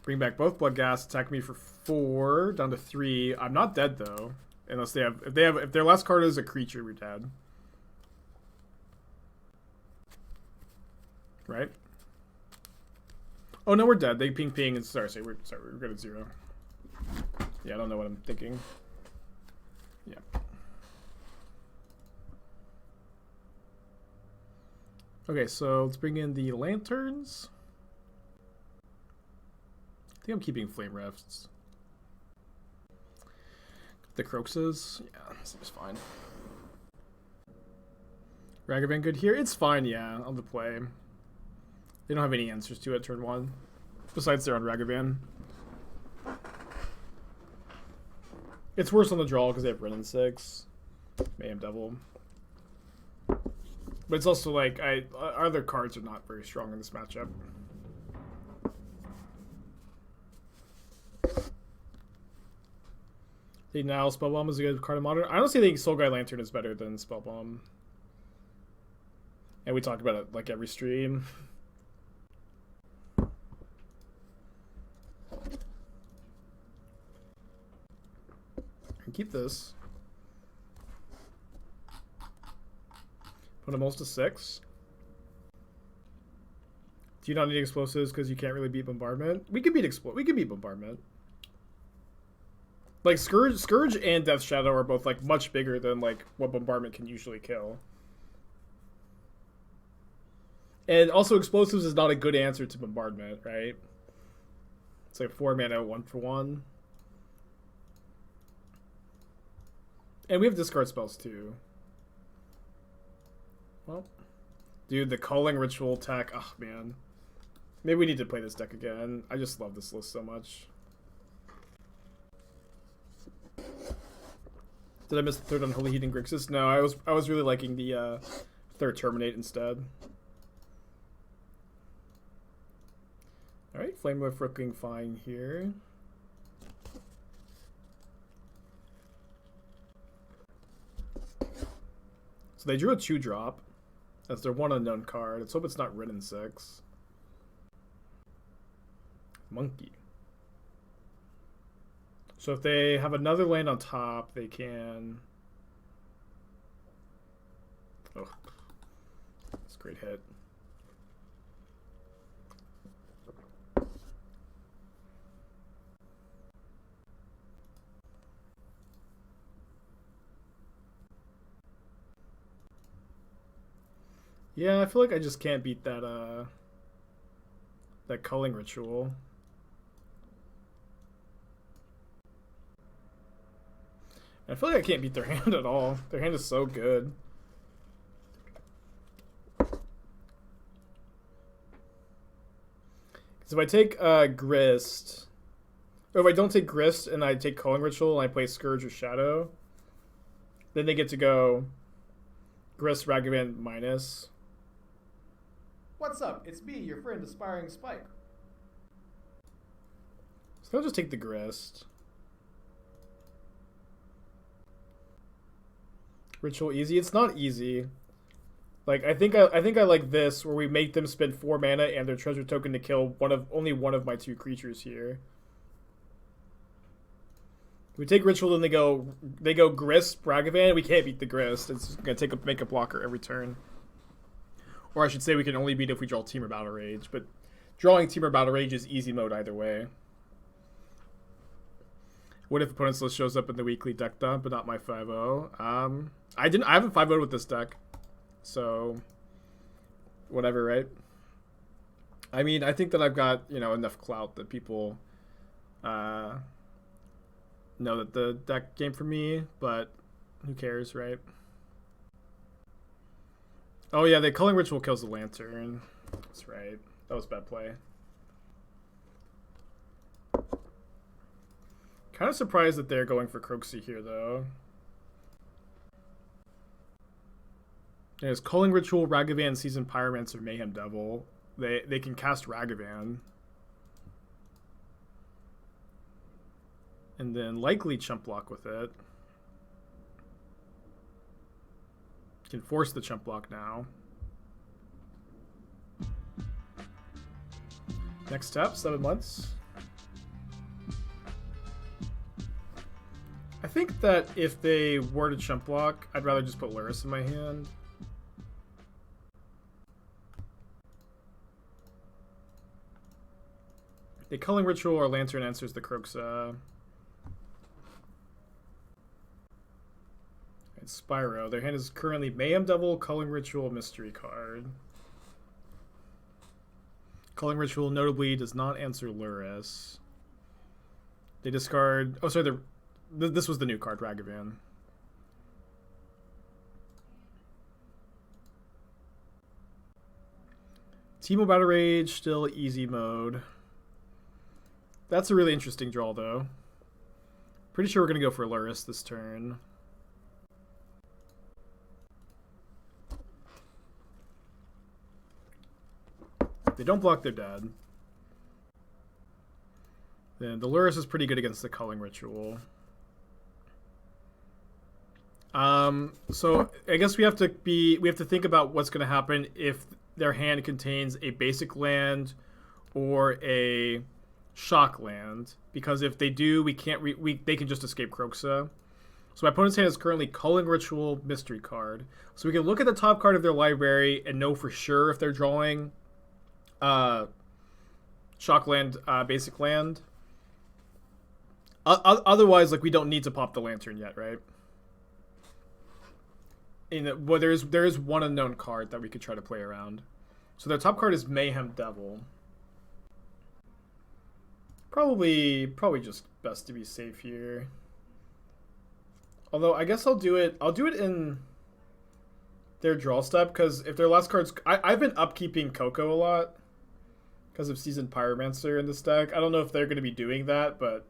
Bring back both Bloodghast, attack me for 4, down to 3. I'm not dead, though. Unless they have, if their last card is a creature, we're dead. Right? Oh no, we're dead. They ping and sorry, we're good at 0. Yeah, I don't know what I'm thinking. Yeah. Okay, so let's bring in the lanterns. I think I'm keeping flame rifts. The Kroxas, yeah, seems fine. Ragavan good here? It's fine, yeah, on the play. They don't have any answers to it turn 1. Besides they're on Ragavan. It's worse on the draw because they have Renin 6. Mayhem Devil. But it's also like, other cards are not very strong in this matchup. See, now Spellbomb is a good card in Modern. I honestly think Soul Guide Lantern is better than Spellbomb. And we talk about it like every stream. Keep this. Put them most to 6. Do you not need explosives because you can't really beat bombardment? We can beat bombardment. Like Scourge and Death Shadow are both like much bigger than like what bombardment can usually kill. And also explosives is not a good answer to bombardment, right? It's like 4 mana, 1 for 1. And we have discard spells too. Well, dude, the Calling Ritual attack. Oh man, maybe we need to play this deck again. I just love this list so much. Did I miss the third Unholy Heat and Grixis? No, I was really liking the third Terminate instead. All right, Flame Whip looking fine here. So they drew a 2-drop. That's their 1 unknown card. Let's hope it's not Rin in 6. Monkey. So if they have another land on top, they can... Oh. That's a great hit. Yeah, I feel like I just can't beat that that Culling Ritual. I feel like I can't beat their hand at all. Their hand is so good. Because if I take Grist, or if I don't take Grist and I take Culling Ritual and I play Scourge or Shadow, then they get to go Grist, Ragavan, minus. What's up? It's me, your friend, Aspiring Spike. So I'll just take the Grist. Ritual easy? It's not easy. Like I think I like this where we make them spend 4 mana and their treasure token to kill only one of my 2 creatures here. We take Ritual and they go Grist, Ragavan. We can't beat the Grist. It's gonna make a blocker every turn. Or I should say we can only beat if we draw Temur Battle Rage, but drawing Temur Battle Rage is easy mode either way. What if opponent's list shows up in the weekly deck dump, but not my 5-0? I haven't 5-0'd with this deck, so whatever, right? I mean, I think that I've got, you know, enough clout that people know that the deck came for me, but who cares, right? Oh yeah, the Culling Ritual kills the Lantern. That's right. That was bad play. Kind of surprised that they're going for Kroxa here, though. There's Culling Ritual, Ragavan, Seasoned Pyromancer, Mayhem Devil. They can cast Ragavan. And then likely Chump Block with it. Can force the Chump Block now. Next step, 7 months. I think that if they were to Chump Block, I'd rather just put Lurrus in my hand. The Culling Ritual or Lantern answers the Kroxa. Spyro. Their hand is currently Mayhem Devil, Culling Ritual, Mystery card. Culling Ritual notably does not answer Lurrus. They discard... Oh, sorry. This was the new card, Ragavan. Teemo Battle Rage, still easy mode. That's a really interesting draw, though. Pretty sure we're going to go for Lurrus this turn. If they don't block, they're dead. Then the Lurrus is pretty good against the Culling Ritual. So I guess we have to think about what's going to happen if their hand contains a basic land or a shock land, because if they do, they can just escape Kroxa. So my opponent's hand is currently Culling Ritual Mystery card. So we can look at the top card of their library and know for sure if they're drawing Shockland, basic land. Otherwise, like, we don't need to pop the Lantern yet, right? Well, there is one unknown card that we could try to play around. So their top card is Mayhem Devil. Probably just best to be safe here. Although I guess I'll do it in their draw step, because if their last card's I've been upkeeping Coco a lot because of Seasoned Pyromancer in this deck. I don't know if they're going to be doing that, but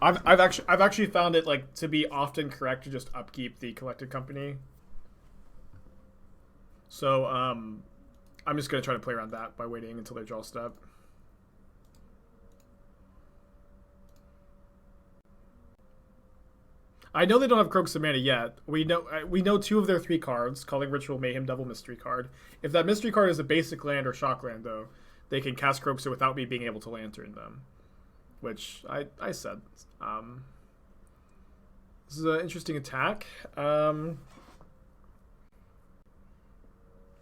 I've actually found it like to be often correct to just upkeep the Collected Company. So I'm just going to try to play around that by waiting until their draw step. I know they don't have Kroxa mana yet. We know 2 of their 3 cards, Calling Ritual, Mayhem Devil, Mystery card. If that Mystery card is a basic land or shock land, though, they can cast Kroxa without me being able to Lantern them. Which I said. This is an interesting attack.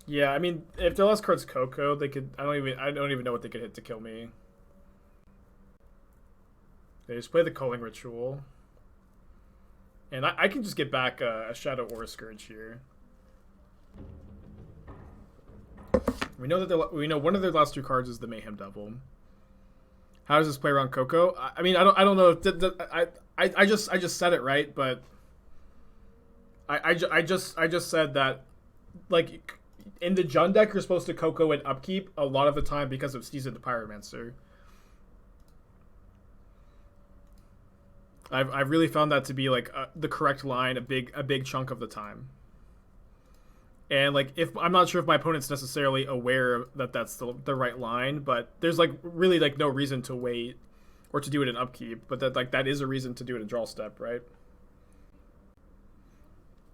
Yeah, I mean, if their last card's Coco, they could. I don't even know what they could hit to kill me. They just play the Culling Ritual. And I can just get back a Shadow or a Scourge here. We know that we know one of their last 2 cards is the Mayhem Devil. How does this play around Coco? I mean, I don't know if I just said it right, but I just said that, like, in the Jund deck you're supposed to Coco and upkeep a lot of the time because of Seasoned Pyromancer. I've really found that to be like the correct line a big chunk of the time. And like, if I'm not sure if my opponent's necessarily aware that that's the right line, but there's like really like no reason to wait or to do it in upkeep, but that is a reason to do it in draw step, right?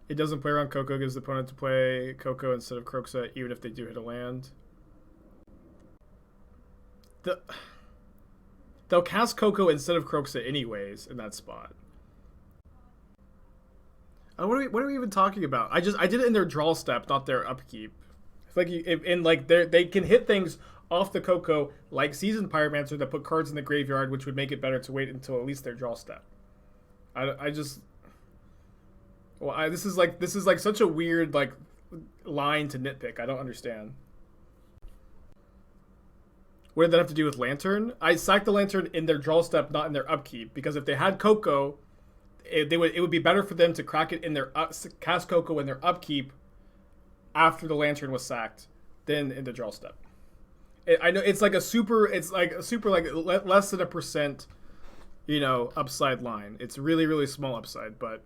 It doesn't play around Coco, gives the opponent to play Coco instead of Kroxa even if they do hit a land. They'll cast Coco instead of Kroxa anyways in that spot. What are we even talking about? I did it in their draw step, not their upkeep. It's like they can hit things off the Coco like Seasoned Pyromancer that put cards in the graveyard, which would make it better to wait until at least their draw step. This is like such a weird like line to nitpick. I don't understand. What did that have to do with Lantern? I sacked the Lantern in their draw step, not in their upkeep, because if they had Coco, it would be better for them to crack it in their cast Coco in their upkeep after the Lantern was sacked than in the draw step. I know it's like a super like less than a %, upside line. It's really, really small upside, but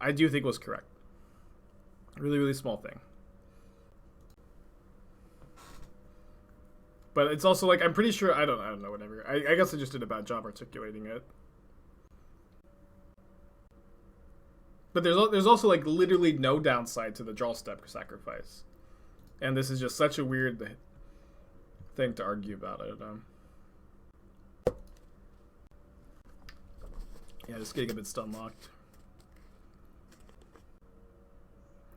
I do think it was correct. Really, really small thing. But it's also like, I'm pretty sure, I don't know, whatever. I guess I just did a bad job articulating it. But there's also like literally no downside to the draw step sacrifice. And this is just such a weird thing to argue about. I don't know. Yeah, just getting a bit stun locked.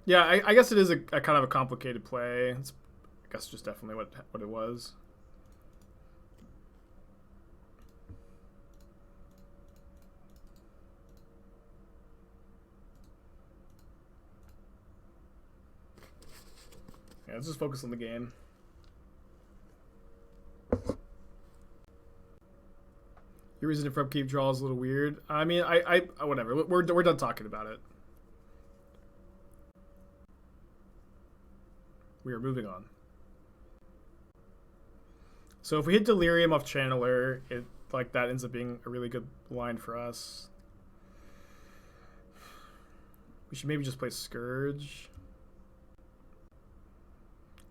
Yeah, I guess it is a kind of a complicated play. It's, I guess, just definitely what it was. Yeah, let's just focus on the game. Your reason for upkeep draw is a little weird. I mean, I whatever. We're done talking about it. We are moving on. So if we hit Delirium off Channeler, that ends up being a really good line for us. We should maybe just play Scourge.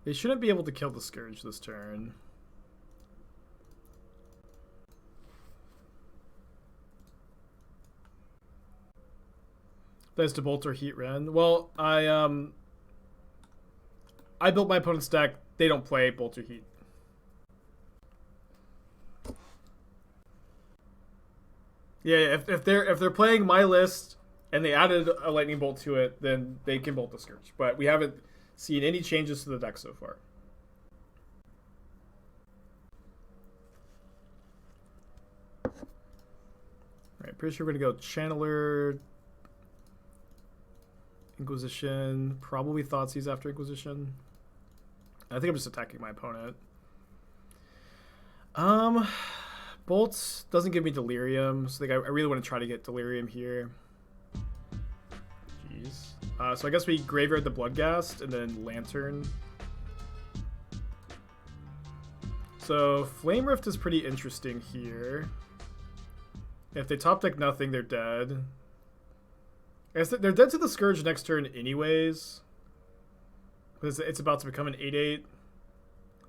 They shouldn't be able to kill the Scourge this turn. That's to Bolt or Heat Ren. Well, I built my opponent's deck. They don't play Bolt or Heat. Yeah, if they're playing my list and they added a lightning bolt to it, then they can bolt the Scourge. But we haven't seen any changes to the deck so far. Alright, pretty sure we're gonna go Channeler, Inquisition, probably Thoughtseize after Inquisition. I think I'm just attacking my opponent. Bolts doesn't give me Delirium, so I really want to try to get Delirium here. Jeez. So I guess we Graveyard the Bloodghast and then Lantern. So Flame Rift is pretty interesting here. If they top deck nothing, they're dead. I guess they're dead to the Scourge next turn anyways. Because it's about to become an 8/8.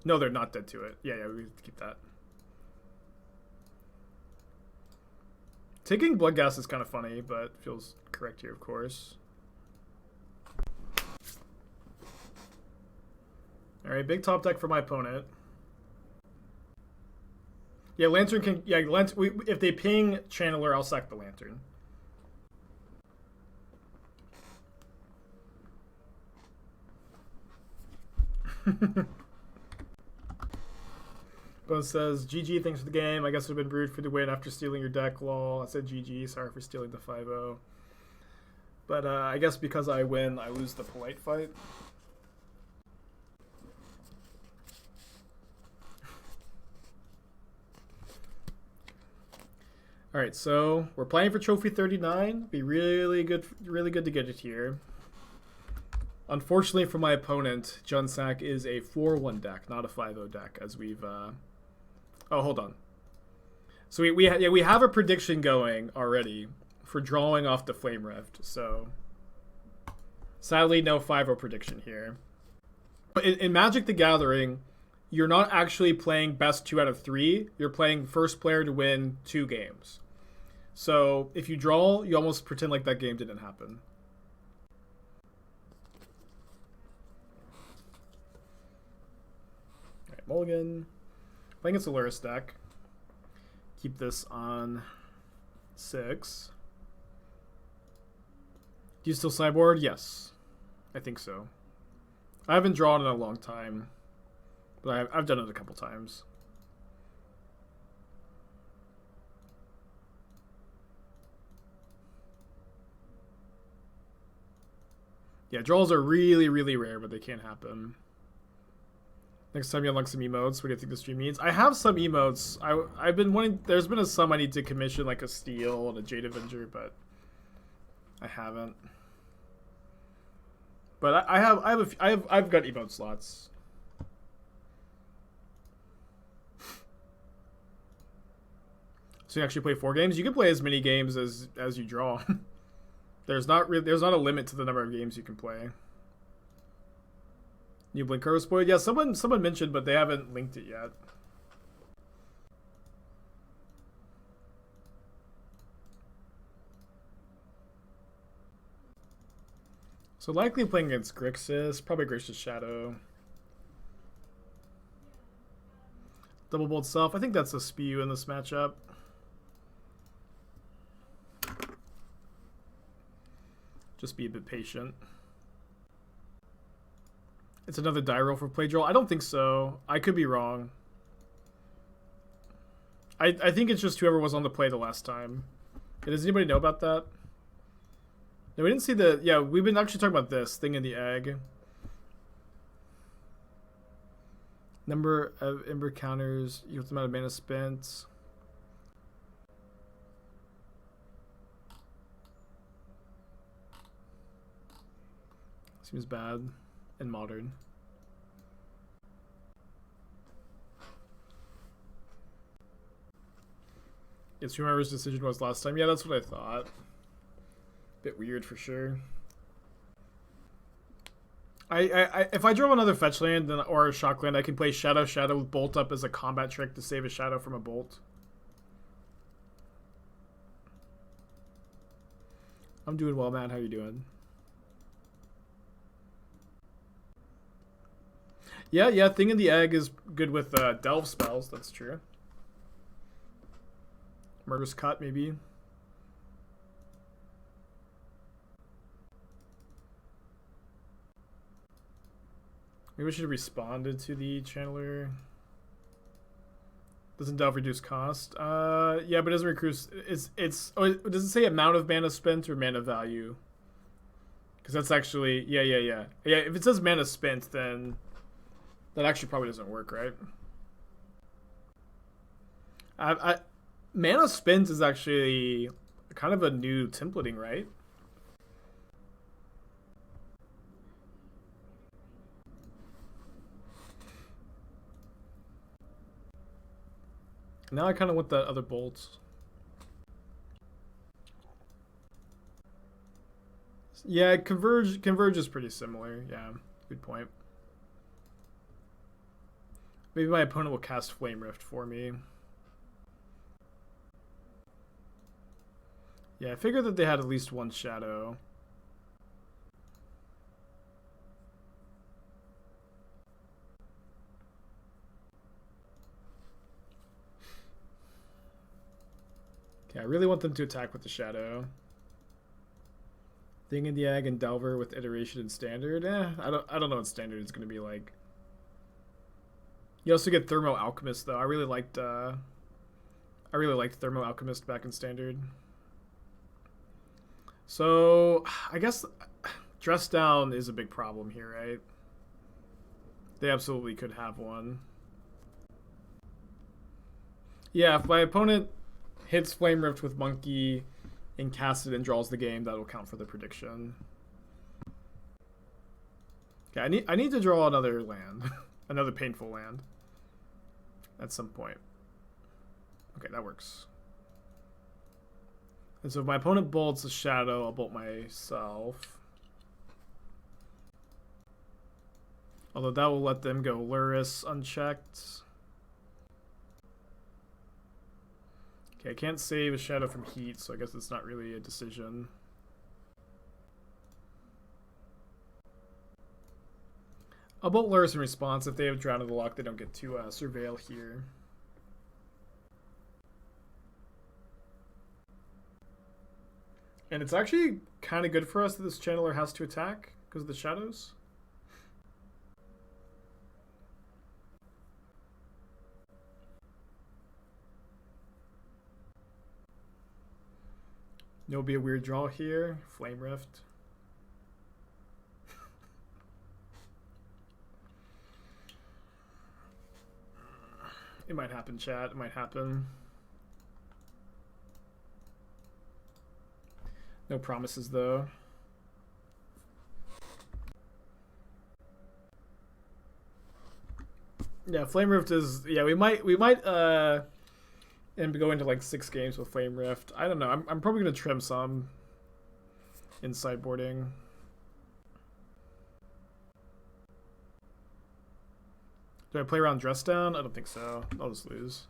No, they're not dead to it. Yeah, we have to keep that. Taking Bloodghast is kind of funny, but feels correct here, of course. Alright, big top deck for my opponent. Yeah, Lantern can... Yeah, if they ping Channeler, I'll sack the Lantern. Bone says, GG, thanks for the game. I guess it would have been rude for you to win after stealing your deck, lol. I said GG, sorry for stealing the 5-0. But I guess because I win, I lose the polite fight. Alright, so we're playing for Trophy 39. Be really good to get it here. Unfortunately for my opponent, Junsack is a 4-1 deck, not a 5-0 deck, as we've... Oh, hold on. So we have a prediction going already for drawing off the Flame Rift, so... Sadly, no 5-0 prediction here. But in Magic the Gathering, you're not actually playing best 2 out of 3. You're playing first player to win 2 games. So if you draw, you almost pretend like that game didn't happen. Alright, mulligan. Playing against a Lurrus deck. Keep this on 6. Do you still sideboard? Yes. I think so. I haven't drawn in a long time. But I've done it a couple times. Yeah, draws are really rare, but they can happen. Next time you unlock some emotes, what do you think the stream means? I have some emotes. I've been wanting. There's been some I need to commission, like a Steel and a Jade Avenger, but I haven't. But I've got emote slots. So you actually play 4 games. You can play as many games as you draw. There's not a limit to the number of games you can play. New Blink Curve spoiled. Yeah, someone mentioned, but they haven't linked it yet. So likely playing against Grixis, probably Grixis Shadow. Double Bolt Self. I think that's a spew in this matchup. Just be a bit patient. It's another die roll for play draw. I don't think so. I could be wrong. I think it's just whoever was on the play the last time. Does anybody know about that? No, we didn't see the... Yeah, we've been actually talking about this. Thing in the egg. Number of Ember counters. You have the amount of mana spent. Seems bad. And modern. It's whoever's decision was last time. Yeah, that's what I thought. Bit weird for sure. If I draw another fetch land or a shock land, I can play Shadow with Bolt Up as a combat trick to save a Shadow from a Bolt. I'm doing well, Matt. How you doing? Yeah, Thing in the Egg is good with Delve spells, that's true. Murderous Cut, maybe. Maybe we should have responded to the channeler. Doesn't delve reduce cost? Yeah, but it doesn't recruit. It's. Oh, does it say amount of mana spent or mana value? Because that's actually yeah. If it says mana spent, then that actually probably doesn't work, right? Mana spent is actually kind of a new templating, right? Now I kind of want that other bolt. Yeah, converge is pretty similar. Yeah, good point. Maybe my opponent will cast Flame Rift for me. Yeah, I figured that they had at least one shadow. Okay, I really want them to attack with the shadow. Thing in the Egg and Delver with iteration and standard. I don't know what standard is going to be like. You also get Thermo Alchemist though. I really liked Thermo Alchemist back in standard. So I guess dress down is a big problem here, right? They absolutely could have one. Yeah, if my opponent hits Flame Rift with Monkey and casts it and draws the game, that'll count for the prediction. Okay, I need to draw another land. Another painful land. At some point. Okay, that works. And so if my opponent bolts a shadow, I'll bolt myself. Although that will let them go Lurrus unchecked. Okay, I can't save a shadow from heat, so I guess it's not really a decision. I'll bolt Lurrus in response. If they have Drown of the Lock, they don't get to surveil here. And it's actually kind of good for us that this channeler has to attack because of the shadows. There'll be a weird draw here. Flame Rift. It might happen, chat. It might happen. No promises, though. Yeah, Flame Rift is... Yeah, we might and go into like 6 games with Flame Rift. I don't know. I'm probably going to trim some in sideboarding. Do I play around Dress Down? I don't think so. I'll just lose.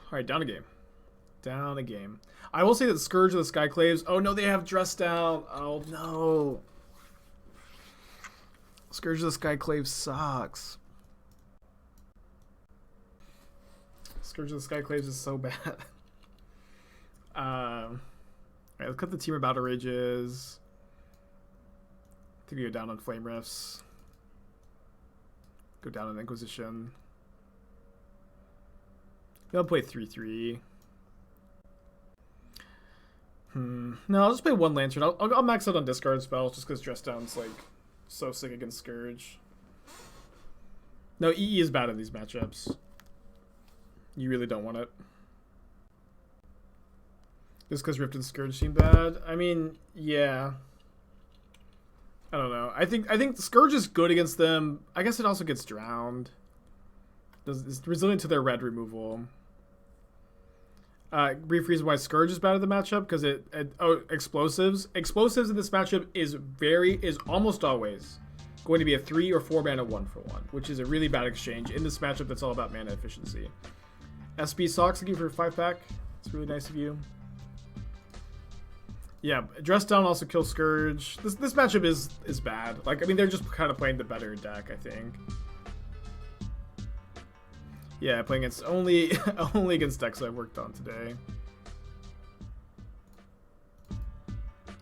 Alright, down a game. Down a game. I will say that Scourge of the Skyclaves... Oh no, they have Dress Down. Oh no. Scourge of the Skyclaves sucks. Scourge of the Skyclaves is so bad. Alright, let's cut the Temur Battle Rages. I think we go down on Flame Rifts. Go down on Inquisition. I'll play 3-3. No, I'll just play 1 Lantern. I'll max out on discard spells just because Dress Down's like so sick against Scourge. No, EE is bad in these matchups. You really don't want it. Just because Rift and Scourge seem bad? I mean, yeah. I don't know. I think Scourge is good against them. I guess it also gets drowned. It's resilient to their red removal. Brief reason why Scourge is bad at the matchup because explosives. Explosives in this matchup is almost always going to be a 3 or 4 mana 1-for-1, which is a really bad exchange in this matchup that's all about mana efficiency. SB Socks, thank you for a 5-pack. It's really nice of you. Yeah, Dress Down also kills Scourge. This matchup is bad. Like, I mean, they're just kind of playing the better deck, I think. Yeah, playing against only against decks I've worked on today.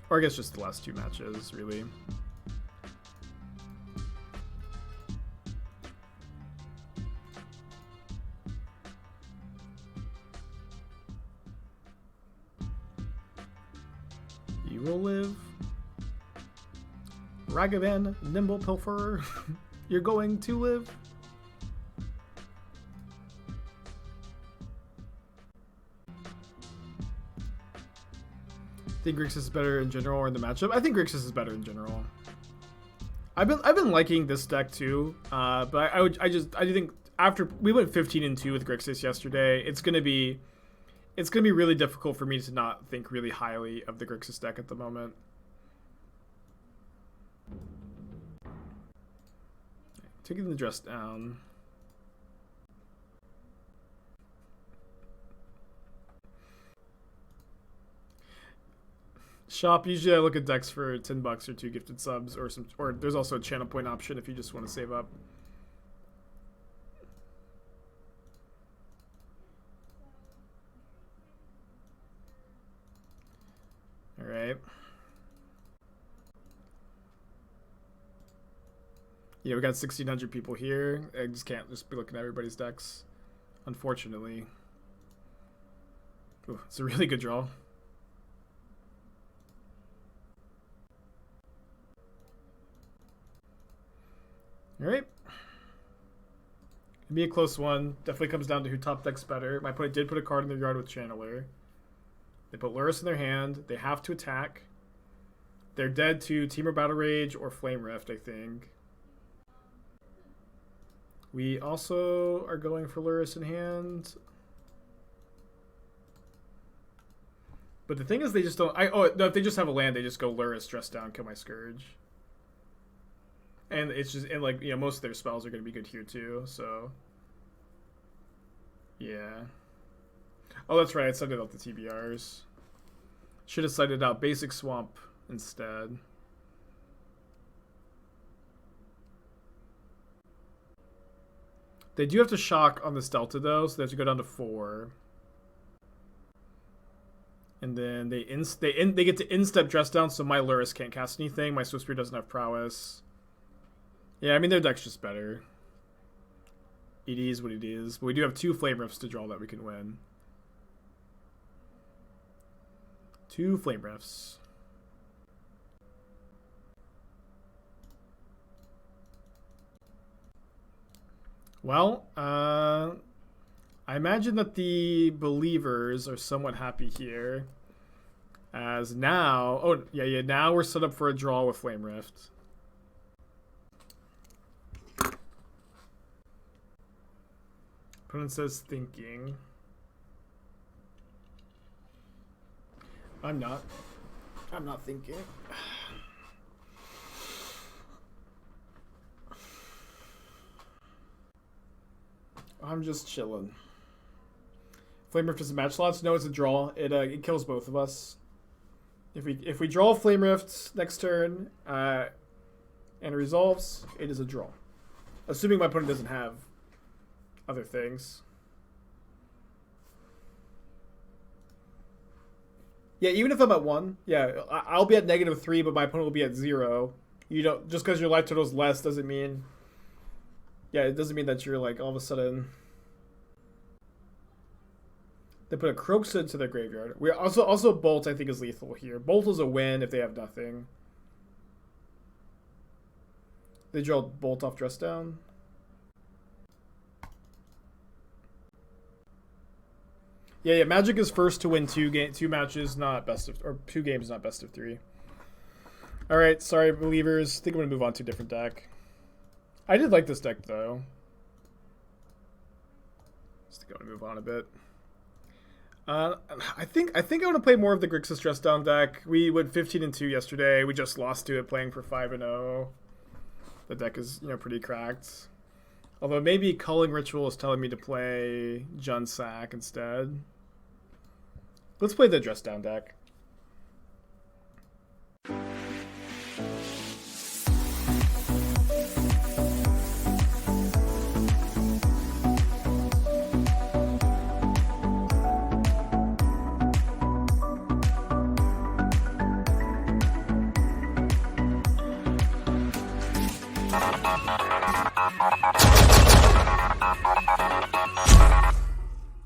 Or I guess just the last 2 matches, really. You will live. Ragavan, Nimble, Pilferer. You're going to live. Think Grixis is better in general or in the matchup? I think Grixis is better in general. I've been liking this deck too, but I do think after we went 15-2 with Grixis yesterday, it's gonna be really difficult for me to not think really highly of the Grixis deck at the moment. Taking the dress down. Shop, usually I look at decks for $10 or 2 gifted subs or there's also a channel point option if you just want to save up. All right. Yeah, we got 1,600 people here. I just can't just be looking at everybody's decks, unfortunately. Ooh, it's a really good draw. All right. It'll be a close one. Definitely comes down to who top decks better. My opponent did put a card in their yard with Channeler. They put Lurrus in their hand. They have to attack. They're dead to Temur Battle Rage or Flame Rift, I think. We also are going for Lurrus in hand. But the thing is, they just don't... no, if they just have a land, they just go Lurrus, dress down, kill my Scourge. And it's just... And, like, you know, most of their spells are going to be good here, too, so... Yeah. Oh, that's right, I cited out the TBRs. Should have cited out Basic Swamp instead. They do have to shock on this Delta, though, so they have to go down to 4. And then they get to instep dress down, so my Lurrus can't cast anything. My Swiftspear doesn't have prowess. Yeah, I mean, their deck's just better. It is what it is. But we do have 2 Flame Rifts to draw that we can win. 2 Flame Rifts. Well, I imagine that the believers are somewhat happy here. As now... Oh, yeah, now we're set up for a draw with Flame Rift. Opponent says thinking. I'm not thinking. I'm just chilling. Flame Rift is a match slots. No, it's a draw. It kills both of us. If we draw Flame Rift next turn, and it resolves, it is a draw. Assuming my opponent doesn't have other things. Yeah, even if I'm at 1, yeah, I'll be at -3, but my opponent will be at 0. You don't, just because your life total is less doesn't mean. Yeah, it doesn't mean that you're like all of a sudden. They put a Kroxa into their graveyard. We also Bolt I think is lethal here. Bolt is a win if they have nothing. They draw Bolt off dress down. Yeah, Magic is first to win 2 matches, not best of, or 2 games, not best of 3. All right, sorry believers. I think I'm gonna move on to a different deck. I did like this deck though. Just going to move on a bit. I think I want to play more of the Grixis dress down deck. We went 15-2 yesterday. We just lost to it playing for 5-0. The deck is, you know, pretty cracked. Although maybe Culling Ritual is telling me to play Jund Sack instead. Let's play the dress down deck. Bye.